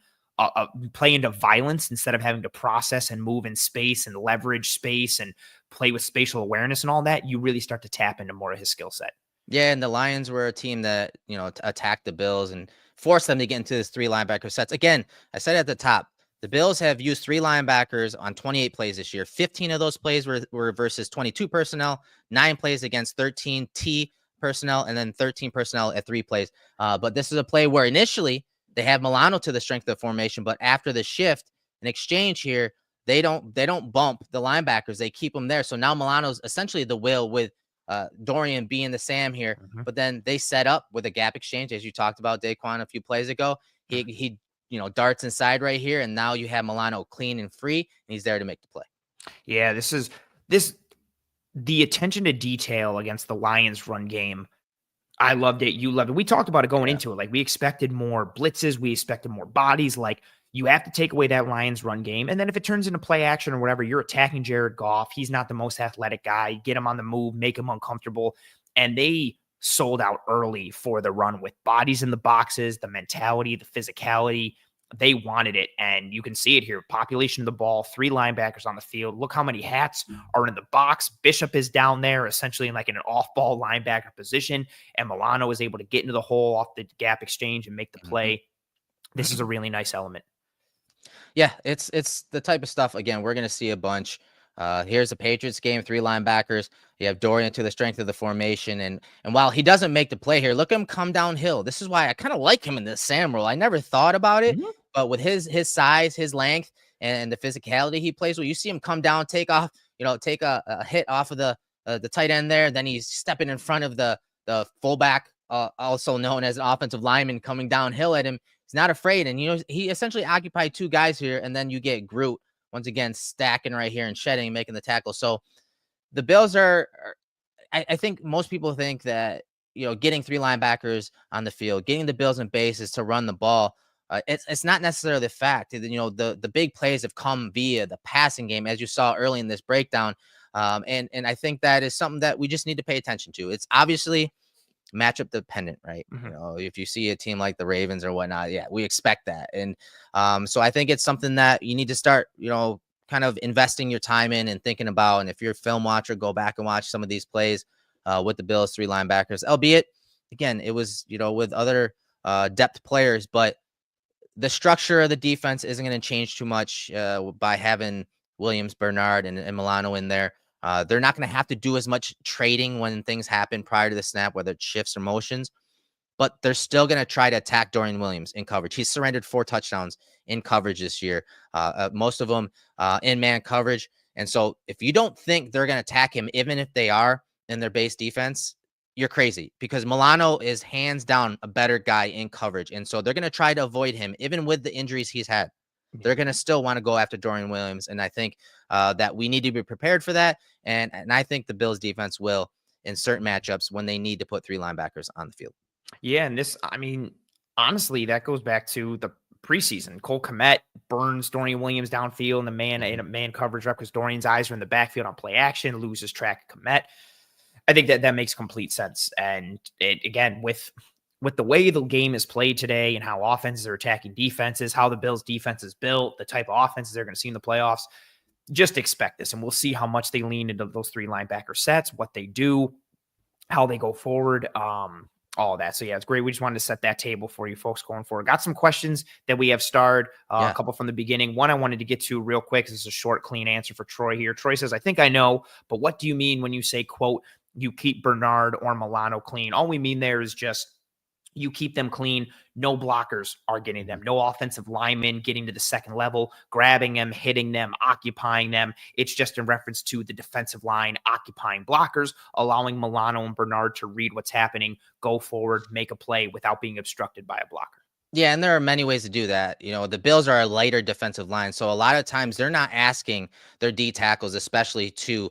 S1: play into violence instead of having to process and move in space and leverage space and play with spatial awareness and all that, you really start to tap into more of his skill set.
S2: Yeah, and the Lions were a team that, attacked the Bills and forced them to get into this three linebacker sets. Again, I said at the top, the Bills have used three linebackers on 28 plays this year. 15 of those plays were versus 22 personnel, 9 plays against 13 T personnel, and then 13 personnel at 3 plays. But this is a play where initially they have Milano to the strength of the formation, but after the shift and exchange here, they don't bump the linebackers. They keep them there. So now Milano's essentially the will with Dorian being the Sam here, but then they set up with a gap exchange, as you talked about, Daquan, a few plays ago. He darts inside right here, and now you have Milano clean and free, and he's there to make the play.
S1: Yeah, the attention to detail against the Lions run game. I loved it. You loved it. We talked about it going into it. Like, we expected more blitzes. We expected more bodies. Like, you have to take away that Lions run game. And then if it turns into play action or whatever, you're attacking Jared Goff. He's not the most athletic guy. Get him on the move, make him uncomfortable. And they sold out early for the run with bodies in the boxes, the mentality, the physicality. They wanted it, and you can see it here. Population of the ball, 3 linebackers on the field. Look how many hats are in the box. Bishop is down there, essentially in an off-ball linebacker position, and Milano is able to get into the hole off the gap exchange and make the play. This is a really nice element.
S2: Yeah, it's the type of stuff, again, we're going to see a bunch. Here's the Patriots game, 3 linebackers. You have Dorian to the strength of the formation. And while he doesn't make the play here, look at him come downhill. This is why I kind of like him in this Sam role. I never thought about it, but with his size, his length, and the physicality he plays with, you see him come down, take off, take a hit off of the tight end there. Then he's stepping in front of the fullback, also known as an offensive lineman, coming downhill at him. He's not afraid. And, he essentially occupied 2 guys here. And then you get Groot once again stacking right here and shedding, making the tackle. So the Bills I think most people think that, getting 3 linebackers on the field, getting the Bills in base is to run the ball. It's not necessarily the fact. The big plays have come via the passing game, as you saw early in this breakdown. And I think that is something that we just need to pay attention to. It's obviously matchup dependent, right? If you see a team like the Ravens or whatnot, yeah, we expect that. And so I think it's something that you need to start, kind of investing your time in and thinking about. And if you're a film watcher, go back and watch some of these plays with the Bills 3 linebackers, albeit again, it was, with other depth players, but the structure of the defense isn't going to change too much by having Williams, Bernard, and Milano in there. They're not going to have to do as much trading when things happen prior to the snap, whether it's shifts or motions, but they're still going to try to attack Dorian Williams in coverage. He's surrendered 4 touchdowns in coverage this year, most of them in man coverage. And so if you don't think they're going to attack him, even if they are in their base defense, you're crazy, because Milano is hands down a better guy in coverage. And so they're going to try to avoid him, even with the injuries he's had. They're going to still want to go after Dorian Williams. And I think that we need to be prepared for that. And I think the Bills defense will in certain matchups when they need to put 3 linebackers on the field.
S1: Yeah. And this, I mean, honestly, that goes back to the preseason. Cole Kmet burns Dorian Williams downfield in the man coverage rep because Dorian's eyes are in the backfield on play action, loses track of Kmet. I think that makes complete sense. And it, again, with the way the game is played today and how offenses are attacking defenses, how the Bills defense is built, the type of offenses they're going to see in the playoffs, just expect this. And we'll see how much they lean into those 3 linebacker sets, what they do, how they go forward, all of that. So yeah, it's great. We just wanted to set that table for you folks going forward. Got some questions that we have starred, a couple from the beginning. One I wanted to get to real quick. This is a short, clean answer for Troy here. Troy says, I think I know, but what do you mean when you say, quote, you keep Bernard or Milano clean? All we mean there is just you keep them clean. No blockers are getting them. No offensive linemen getting to the second level, grabbing them, hitting them, occupying them. It's just in reference to the defensive line occupying blockers, allowing Milano and Bernard to read what's happening, go forward, make a play without being obstructed by a blocker.
S2: Yeah, and there are many ways to do that. The Bills are a lighter defensive line, so a lot of times they're not asking their D tackles, especially to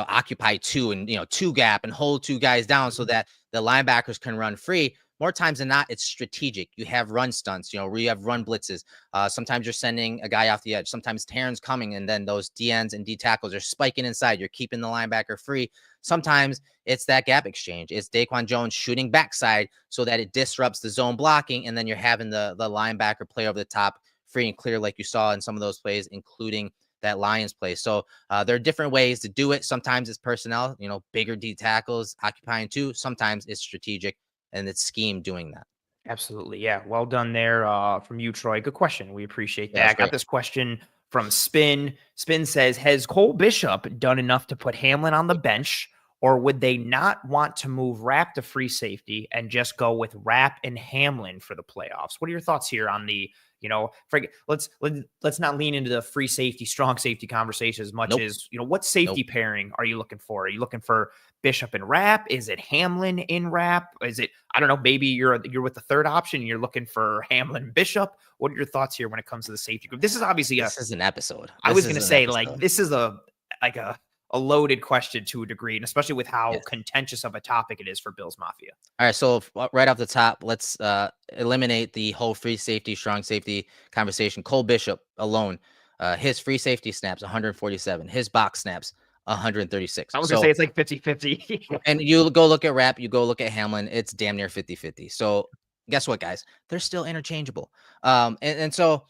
S2: occupy 2 and 2 gap and hold 2 guys down so that the linebackers can run free. More times than not, it's strategic. You have run stunts, where you have run blitzes. Sometimes you're sending a guy off the edge. Sometimes Terran's coming, and then those DNs and D tackles are spiking inside. You're keeping the linebacker free. Sometimes it's that gap exchange. It's Daquan Jones shooting backside so that it disrupts the zone blocking, and then you're having the linebacker play over the top, free and clear, like you saw in some of those plays, including that Lions play. So there are different ways to do it. Sometimes it's personnel, bigger D tackles occupying 2. Sometimes it's strategic, and it's scheme doing that.
S1: Absolutely. Yeah. Well done there from you, Troy. Good question. We appreciate that.
S2: Yeah,
S1: I got this question from Spin. Spin says, has Cole Bishop done enough to put Hamlin on the bench, or would they not want to move Rapp to free safety and just go with Rapp and Hamlin for the playoffs? What are your thoughts here on the, let's not lean into the free safety, strong safety conversation as much as, what safety pairing are you looking for? Are you looking for Bishop and Rapp? Is it Hamlin in Rapp? Is it, I don't know, maybe you're with the third option and you're looking for Hamlin and Bishop? What are your thoughts here when it comes to the safety group? This is obviously
S2: this is an episode.
S1: I was going to say, this is a loaded question to a degree, and especially with how contentious of a topic it is for Bills Mafia.
S2: All right, so right off the top, let's eliminate the whole free safety, strong safety conversation. Cole Bishop alone, his free safety snaps, 147. His box snaps, 136.
S1: I was going to say it's like 50-50.
S2: And you go look at Rapp, you go look at Hamlin, it's damn near 50-50. So guess what, guys? They're still interchangeable. And so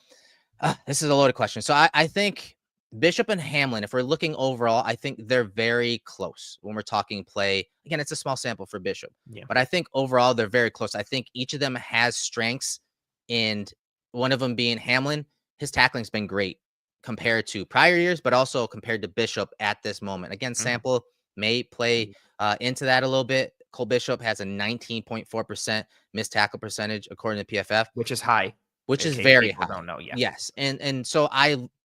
S2: this is a loaded question. So I think Bishop and Hamlin, if we're looking overall, I think they're very close when we're talking play. Again, it's a small sample for Bishop, but I think overall they're very close. I think each of them has strengths, and one of them being Hamlin, his tackling's been great compared to prior years, but also compared to Bishop at this moment. Again, sample may play into that a little bit. Cole Bishop has a 19.4% missed tackle percentage according to PFF,
S1: which is high.
S2: Which is very high.
S1: Don't know yet.
S2: Yes, and so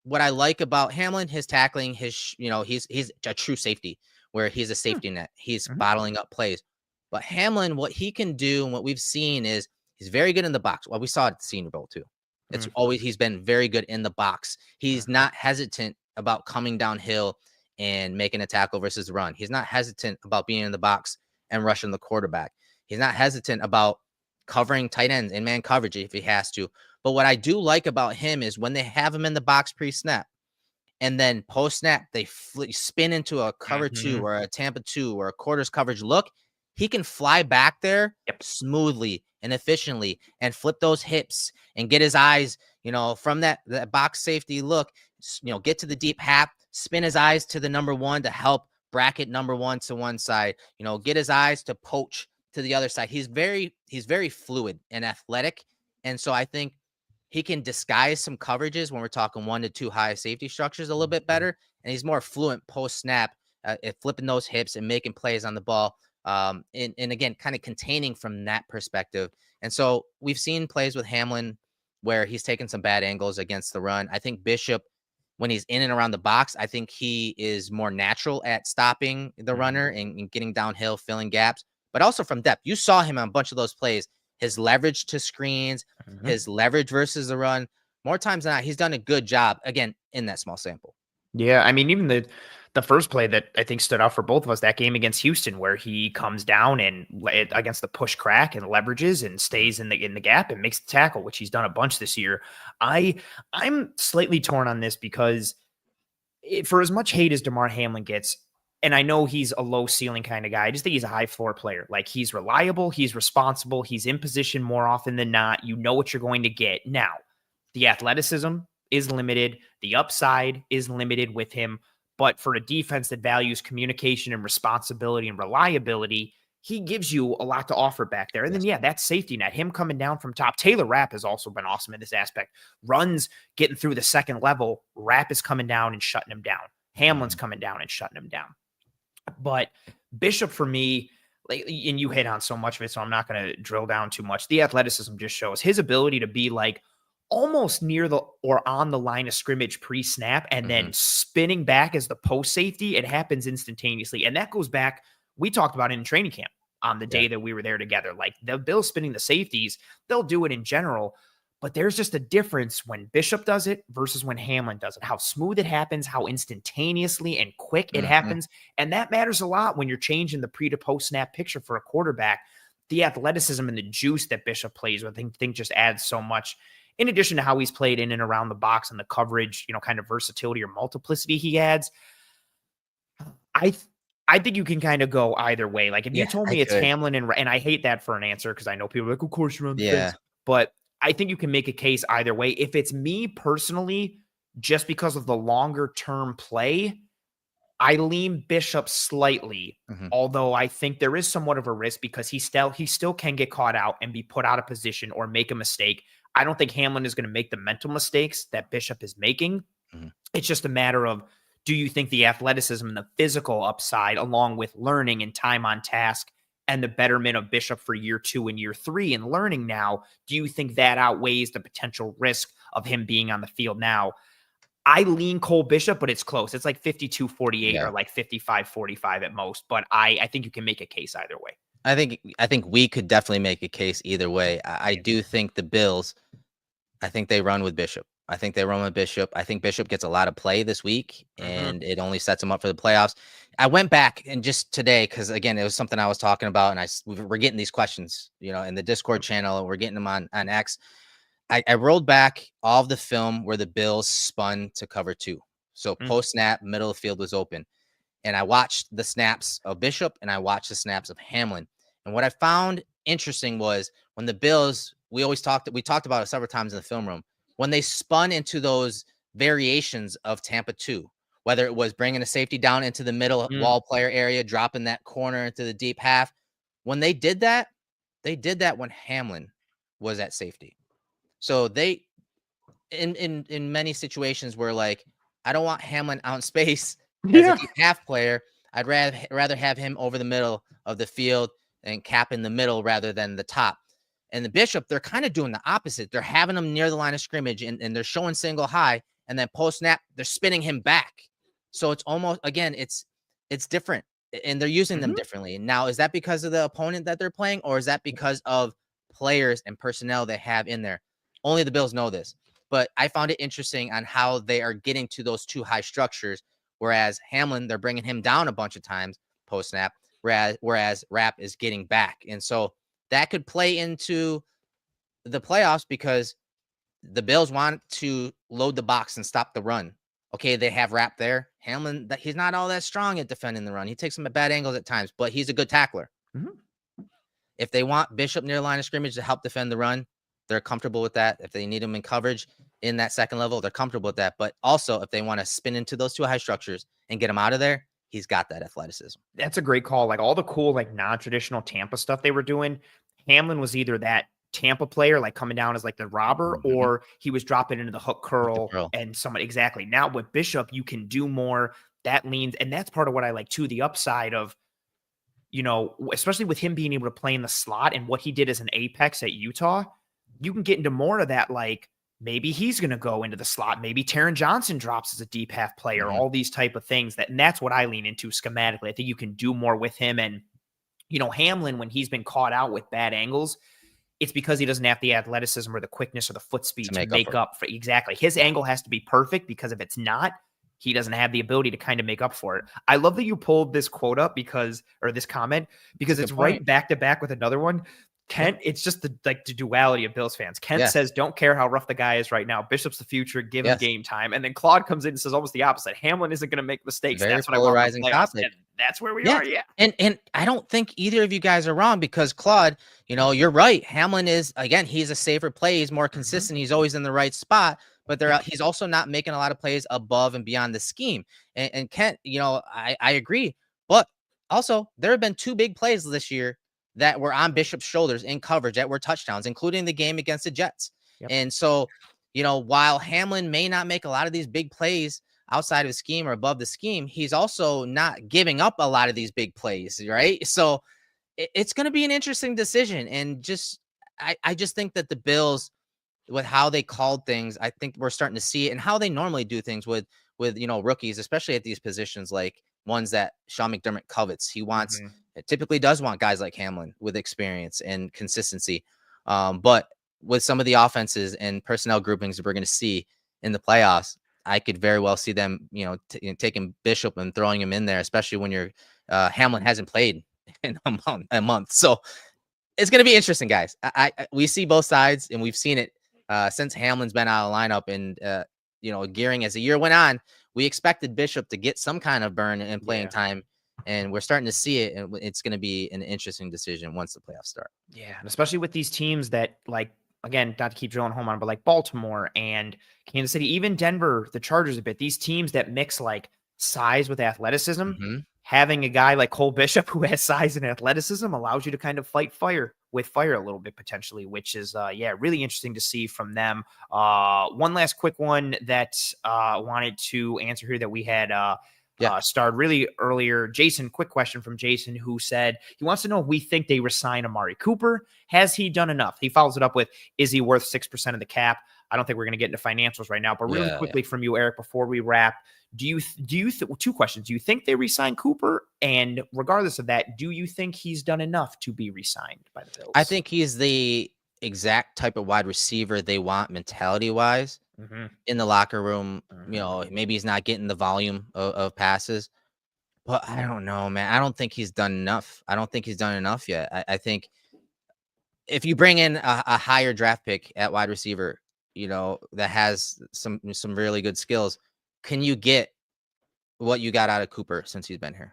S2: what I like about Hamlin, his tackling, he's a true safety where he's a safety net. He's bottling up plays. But Hamlin, what he can do and what we've seen is he's very good in the box. Well, we saw it at the Senior Bowl too. He's been very good in the box. He's not hesitant about coming downhill and making a tackle versus the run. He's not hesitant about being in the box and rushing the quarterback. He's not hesitant about covering tight ends in man coverage if he has to. But what I do like about him is when they have him in the box pre-snap and then post-snap, they spin into a cover 2 or a Tampa 2 or a quarters coverage look, he can fly back there smoothly and efficiently and flip those hips and get his eyes, from that box safety look, get to the deep half, spin his eyes to the number 1 to help bracket number 1 to one side, get his eyes to poach to the other side. He's very fluid and athletic. And so I think he can disguise some coverages when we're talking 1 to 2 high safety structures a little bit better. And he's more fluent post snap at flipping those hips and making plays on the ball. And again, kind of containing from that perspective. And so we've seen plays with Hamlin where he's taken some bad angles against the run. I think Bishop, when he's in and around the box, I think he is more natural at stopping the runner and getting downhill, filling gaps, but also from depth. You saw him on a bunch of those plays, his leverage to screens, his leverage versus the run. More times than not, he's done a good job, again, in that small sample.
S1: Yeah, I mean, even the first play that I think stood out for both of us, that game against Houston, where he comes down and against the push crack and leverages and stays in the gap and makes the tackle, which he's done a bunch this year. I'm slightly torn on this because for as much hate as Damar Hamlin gets, and I know he's a low ceiling kind of guy, I just think he's a high floor player. Like, he's reliable, he's responsible, he's in position more often than not. You know what you're going to get. Now, the athleticism is limited. The upside is limited with him. But for a defense that values communication and responsibility and reliability, he gives you a lot to offer back there. And then, that's safety net. Him coming down from top. Taylor Rapp has also been awesome in this aspect. Runs getting through the second level. Rapp is coming down and shutting him down. Hamlin's coming down and shutting him down. But Bishop, for me, and you hit on so much of it, so I'm not going to drill down too much. The athleticism just shows his ability to be like almost near the or on the line of scrimmage pre-snap and then spinning back as the post safety. It happens instantaneously. And that goes back, we talked about it in training camp on the day that we were there together. Like, the Bills spinning the safeties, they'll do it in general, but there's just a difference when Bishop does it versus when Hamlin does it, how smooth it happens, how instantaneously and quick it happens. And that matters a lot when you're changing the pre to post snap picture for a quarterback. The athleticism and the juice that Bishop plays with, I think just adds so much. In addition to how he's played in and around the box and the coverage, kind of versatility or multiplicity he adds, I think you can kind of go either way. Like, if you told me it's Hamlin and I hate that for an answer because I know people are like, of course you're on the fence. But I think you can make a case either way. If it's me personally, just because of the longer term play, I lean Bishop slightly, although I think there is somewhat of a risk because he still can get caught out and be put out of position or make a mistake. I don't think Hamlin is going to make the mental mistakes that Bishop is making. It's just a matter of, do you think the athleticism and the physical upside, along with learning and time on task and the betterment of Bishop for year 2 and year 3 and learning now, do you think that outweighs the potential risk of him being on the field now? I lean Cole Bishop, but it's close. It's like 52-48 or like 55-45 at most. But I think you can make a case either way.
S2: I think we could definitely make a case either way. I do think the Bills, I think they run with Bishop. I think Bishop gets a lot of play this week, and it only sets him up for the playoffs. I went back and just today, because again, it was something I was talking about, and we're getting these questions, in the Discord channel, and we're getting them on X. I rolled back all of the film where the Bills spun to cover 2. So post snap, middle of the field was open. And I watched the snaps of Bishop and I watched the snaps of Hamlin. And what I found interesting was when the Bills, we talked about it several times in the film room, when they spun into those variations of Tampa 2, whether it was bringing a safety down into the middle wall player area, dropping that corner into the deep half. When they did that when Hamlin was at safety. So they, in many situations where like, I don't want Hamlin out in space as a deep half player. I'd rather have him over the middle of the field and cap in the middle rather than the top. And the Bishop, they're kind of doing the opposite. They're having him near the line of scrimmage and they're showing single high, and then post snap, they're spinning him back. So it's almost, again, it's different, and they're using them differently. Now, is that because of the opponent that they're playing, or is that because of players and personnel they have in there? Only the Bills know this. But I found it interesting on how they are getting to those two high structures, whereas Hamlin, they're bringing him down a bunch of times post-snap, whereas Rapp is getting back. And so that could play into the playoffs because the Bills want to load the box and stop the run. Okay, they have Rapp there. Hamlin, he's not all that strong at defending the run. He takes some bad angles at times, but he's a good tackler.
S1: Mm-hmm.
S2: If they want Bishop near the line of scrimmage to help defend the run, they're comfortable with that. If they need him in coverage in that second level, they're comfortable with that. But also, if they want to spin into those two high structures and get him out of there, he's got that athleticism.
S1: That's a great call. Like all the cool, like non-traditional Tampa stuff they were doing, Hamlin was either that Tampa player, like coming down as like the robber, or he was dropping into the hook curl and someone exactly. Now with Bishop, you can do more. That leans, and that's part of what I like too. The upside of, you know, especially with him being able to play in the slot and what he did as an apex at Utah, you can get into more of that. Like maybe he's going to go into the slot. Maybe Taron Johnson drops as a deep half player, all these type of things and that's what I lean into schematically. I think you can do more with him. And, you know, Hamlin, when he's been caught out with bad angles, it's because he doesn't have the athleticism or the quickness or the foot speed to make up for exactly. His angle has to be perfect because if it's not, he doesn't have the ability to kind of make up for it. I love that you pulled this quote up or this comment, because it's right back to back with another one. Kent, it's just the duality of Bills fans. Kent says, don't care how rough the guy is right now. Bishop's the future. Give him game time. And then Claude comes in and says almost the opposite. Hamlin isn't going to make mistakes.
S2: Very
S1: that's what
S2: polarizing
S1: I want. That's where we are. Yeah.
S2: And I don't think either of you guys are wrong because Claude, you know, you're right. Hamlin is, again, he's a safer play. He's more consistent. He's always in the right spot, but he's also not making a lot of plays above and beyond the scheme. And Kent, you know, I agree. But also, there have been two big plays this year that were on Bishop's shoulders in coverage that were touchdowns, including the game against the Jets. And so, you know, while Hamlin may not make a lot of these big plays outside of the scheme or above the scheme, he's also not giving up a lot of these big plays, right? So it's going to be an interesting decision. And just, I just think that the Bills, with how they called things, I think we're starting to see it and how they normally do things with, you know, rookies, especially at these positions, like ones that Sean McDermott covets. He wants, it typically does want guys like Hamlin with experience and consistency. But with some of the offenses and personnel groupings that we're going to see in the playoffs, I could very well see them, you know, taking Bishop and throwing him in there, especially when you're Hamlin hasn't played in a month. So it's going to be interesting, guys. We see both sides, and we've seen it since Hamlin's been out of the lineup and, you know, gearing as the year went on. We expected Bishop to get some kind of burn and playing time, and we're starting to see it. And it's going to be an interesting decision once the playoffs start.
S1: Yeah, and especially with these teams that, like, again, not to keep drilling home on, but like Baltimore and Kansas City, even Denver, the Chargers a bit, these teams that mix like size with athleticism, having a guy like Cole Bishop who has size and athleticism allows you to kind of fight fire with fire a little bit potentially, which is, really interesting to see from them. One last quick one that wanted to answer here that we had starred really earlier. Jason, quick question from Jason, who said he wants to know if we think they resign Amari Cooper. Has he done enough? He follows it up with, is he worth 6% of the cap? I don't think we're going to get into financials right now, but really quickly from you, Eric, before we wrap, two questions. Do you think they re-sign Cooper? And regardless of that, do you think he's done enough to be re-signed by the Bills?
S2: I think he's the exact type of wide receiver they want mentality wise in the locker room. You know, maybe he's not getting the volume of passes, but I don't know, man. I don't think he's done enough. I don't think he's done enough yet. I think if you bring in a higher draft pick at wide receiver, you know, that has some really good skills, can you get what you got out of Cooper since he's been here?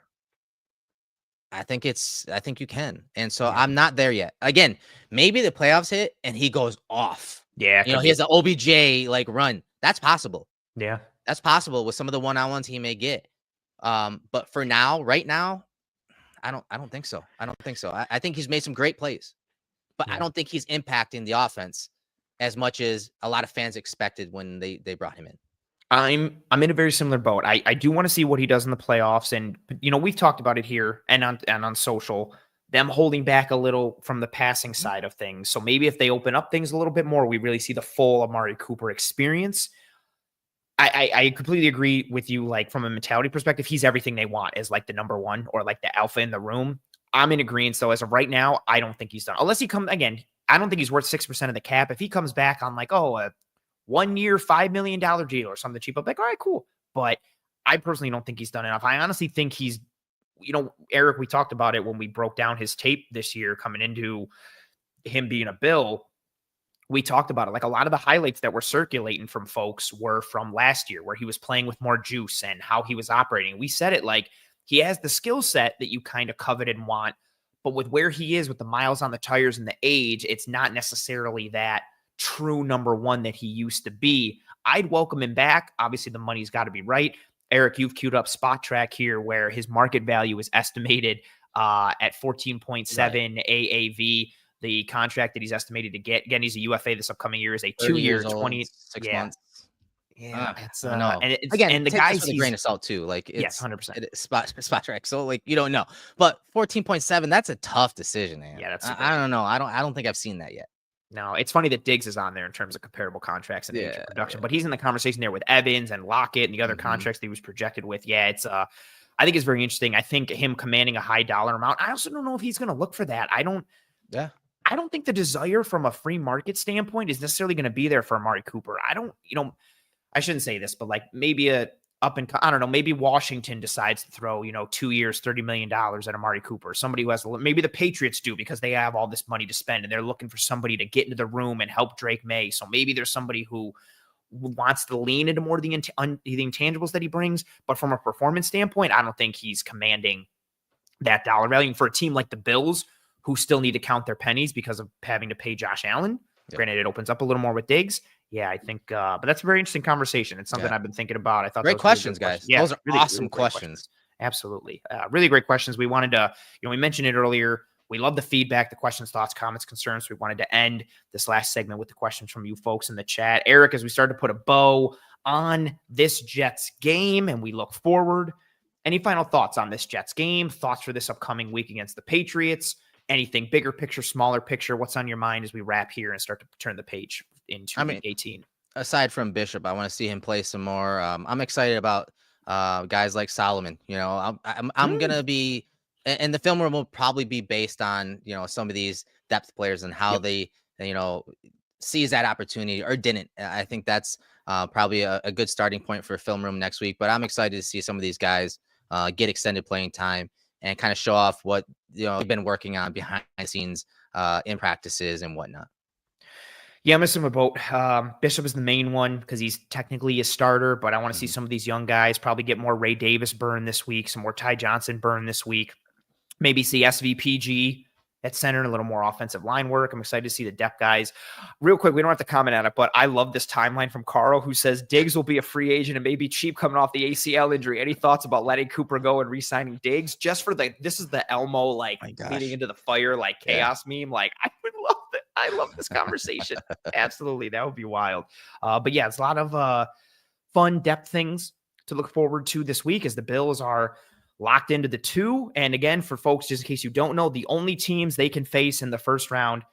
S2: I think you can. And so I'm not there yet. Again, maybe the playoffs hit and he goes off. Yeah. You know, he has an OBJ like run. That's possible.
S1: Yeah.
S2: That's possible with some of the one-on-ones he may get. But for now, right now, I don't think so. I don't think so. I think he's made some great plays, but I don't think he's impacting the offense as much as a lot of fans expected when they brought him in.
S1: I'm in a very similar boat. I do want to see what he does in the playoffs. And, you know, we've talked about it here and on social, them holding back a little from the passing side of things. So maybe if they open up things a little bit more, we really see the full Amari Cooper experience. I completely agree with you. Like from a mentality perspective, he's everything they want as like the number one or like the alpha in the room. I'm in agreement. So as of right now, I don't think he's done. Unless he comes again, I don't think he's worth 6% of the cap. If he comes back on like, a 1 year, $5 million deal or something cheap, I'm like, all right, cool. But I personally don't think he's done enough. I honestly think he's, Eric, we talked about it when we broke down his tape this year coming into him being a Bill. We talked about it. Like a lot of the highlights that were circulating from folks were from last year where he was playing with more juice and how he was operating. We said it like he has the skill set that you kind of covet and want, but with where he is with the miles on the tires and the age, it's not necessarily that true number one that he used to be. I'd welcome him back. Obviously, the money's got to be right. Eric, you've queued up Spot Track here where his market value is estimated at 14.7 AAV. The contract that he's estimated to get, again, he's a UFA this upcoming year, is a 2-year,
S2: 26 months.
S1: Yeah, it's
S2: no.
S1: And it's,
S2: again,
S1: and the
S2: take
S1: guys
S2: this with a grain of salt too. Like it's
S1: yes, 100%.
S2: Spot Track. So like you don't know, but 14.7. That's a tough decision, man.
S1: Yeah, that's.
S2: I don't know. I don't think I've seen that yet.
S1: No, it's funny that Diggs is on there in terms of comparable contracts and age of production, but he's in the conversation there with Evans and Lockett and the other contracts that he was projected with. Yeah, it's I think it's very interesting. I think him commanding a high dollar amount. I also don't know if he's going to look for that. I don't think the desire from a free market standpoint is necessarily going to be there for Amari Cooper. I shouldn't say this, but like maybe I don't know, maybe Washington decides to throw, 2 years, $30 million at Amari Cooper. Somebody who has, maybe the Patriots do because they have all this money to spend and they're looking for somebody to get into the room and help Drake May. So maybe there's somebody who wants to lean into more of the intangibles that he brings. But from a performance standpoint, I don't think he's commanding that dollar value. And for a team like the Bills, who still need to count their pennies because of having to pay Josh Allen, granted, it opens up a little more with Diggs. Yeah, I think, but that's a very interesting conversation. It's something I've been thinking about. I thought
S2: great questions, really guys. Yeah, those are really, awesome really questions.
S1: Absolutely. Really great questions. We wanted to, we mentioned it earlier. We love the feedback, the questions, thoughts, comments, concerns. We wanted to end this last segment with the questions from you folks in the chat. Eric, as we start to put a bow on this Jets game and we look forward, any final thoughts on this Jets game? Thoughts for this upcoming week against the Patriots? Anything bigger picture, smaller picture? What's on your mind as we wrap here and start to turn the page into week 18?
S2: Aside from Bishop, I want to see him play some more. I'm excited about guys like Solomon. I'm going to be, and the film room will probably be based on, some of these depth players and how they, sees that opportunity or didn't. I think that's probably a good starting point for film room next week, but I'm excited to see some of these guys get extended playing time and kind of show off what, they've been working on behind the scenes in practices and whatnot.
S1: Yeah, I'm missing a boat. Bishop is the main one because he's technically a starter, but I want to see some of these young guys probably get more Ray Davis burn this week, some more Ty Johnson burn this week. Maybe see SVPG at center and a little more offensive line work. I'm excited to see the depth guys. Real quick, we don't have to comment on it, but I love this timeline from Carl who says Diggs will be a free agent and maybe cheap coming off the ACL injury. Any thoughts about letting Cooper go and re-signing Diggs? Just for this is the Elmo leading into the fire chaos meme. I would love that. I love this conversation. Absolutely. That would be wild. But yeah, it's a lot of fun depth things to look forward to this week as the Bills are locked into the 2. And again, for folks, just in case you don't know, the only teams they can face in the first round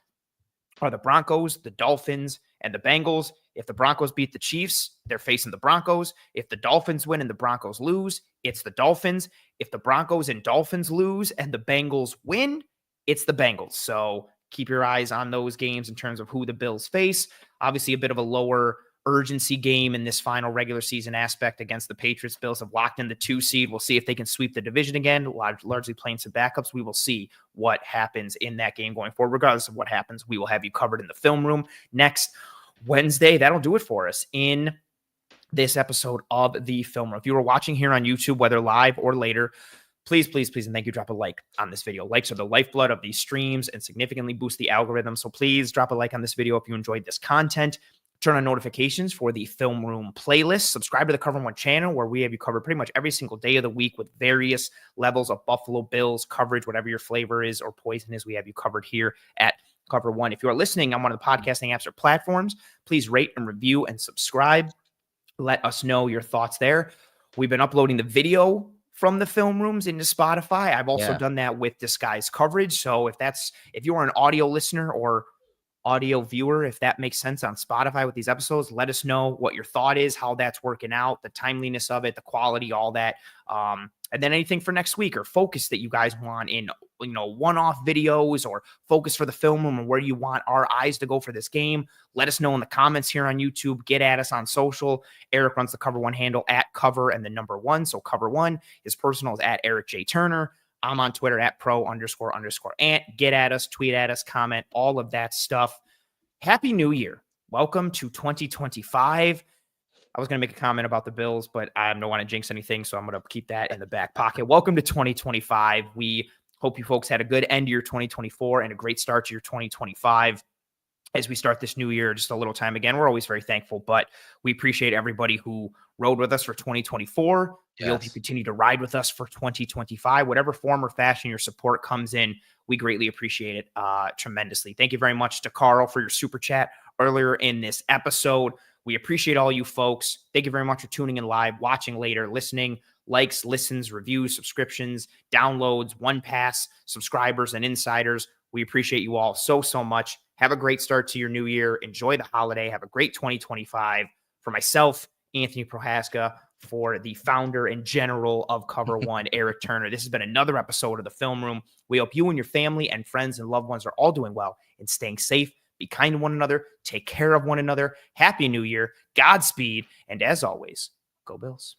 S1: are the Broncos, the Dolphins, and the Bengals. If the Broncos beat the Chiefs, they're facing the Broncos. If the Dolphins win and the Broncos lose, it's the Dolphins. If the Broncos and Dolphins lose and the Bengals win, it's the Bengals. So keep your eyes on those games in terms of who the Bills face. Obviously, a bit of a lower urgency game in this final regular season aspect against the Patriots. Bills have locked in the 2 seed. We'll see if they can sweep the division again, largely playing some backups. We will see what happens in that game going forward. Regardless of what happens, we will have you covered in the film room next Wednesday. That'll do it for us in this episode of the film room. If you were watching here on YouTube, whether live or later, please, and thank you, drop a like on this video. Likes are the lifeblood of these streams and significantly boost the algorithm. So please drop a like on this video if you enjoyed this content. Turn on notifications for the Film Room playlist. Subscribe to the Cover One channel where we have you covered pretty much every single day of the week with various levels of Buffalo Bills coverage, whatever your flavor is or poison is, we have you covered here at Cover One. If you are listening on one of the podcasting apps or platforms, please rate and review and subscribe. Let us know your thoughts there. We've been uploading the video from the film rooms into Spotify. I've also done that with Disguised Coverage. So if you are an audio listener or audio viewer, if that makes sense on Spotify with these episodes, let us know what your thought is, how that's working out, the timeliness of it, the quality, all that. And then anything for next week or focus that you guys want in, one-off videos or focus for the film room and where you want our eyes to go for this game. Let us know in the comments here on YouTube. Get at us on social. Eric runs the Cover One handle at cover and the number one. So Cover One. His personal is at Eric J. Turner. I'm on Twitter at pro__ant. Get at us, tweet at us, comment, all of that stuff. Happy New Year. Welcome to 2025. I was going to make a comment about the Bills, but I don't want to jinx anything, so I'm going to keep that in the back pocket. Welcome to 2025. We hope you folks had a good end of your 2024 and a great start to your 2025. As we start this new year, just a little time again, we're always very thankful, but we appreciate everybody who rode with us for 2024. We hope you continue to ride with us for 2025. Whatever form or fashion your support comes in, we greatly appreciate it tremendously. Thank you very much to Carl for your super chat earlier in this episode. We appreciate all you folks. Thank you very much for tuning in live, watching later, listening, likes, listens, reviews, subscriptions, downloads, one pass, subscribers, and insiders. We appreciate you all so, so much. Have a great start to your new year. Enjoy the holiday. Have a great 2025. For myself, Anthony Prohaska, for the founder and general of Cover One, Eric Turner, this has been another episode of The Film Room. We hope you and your family and friends and loved ones are all doing well and staying safe. Be kind to one another. Take care of one another. Happy New Year. Godspeed. And as always, go Bills.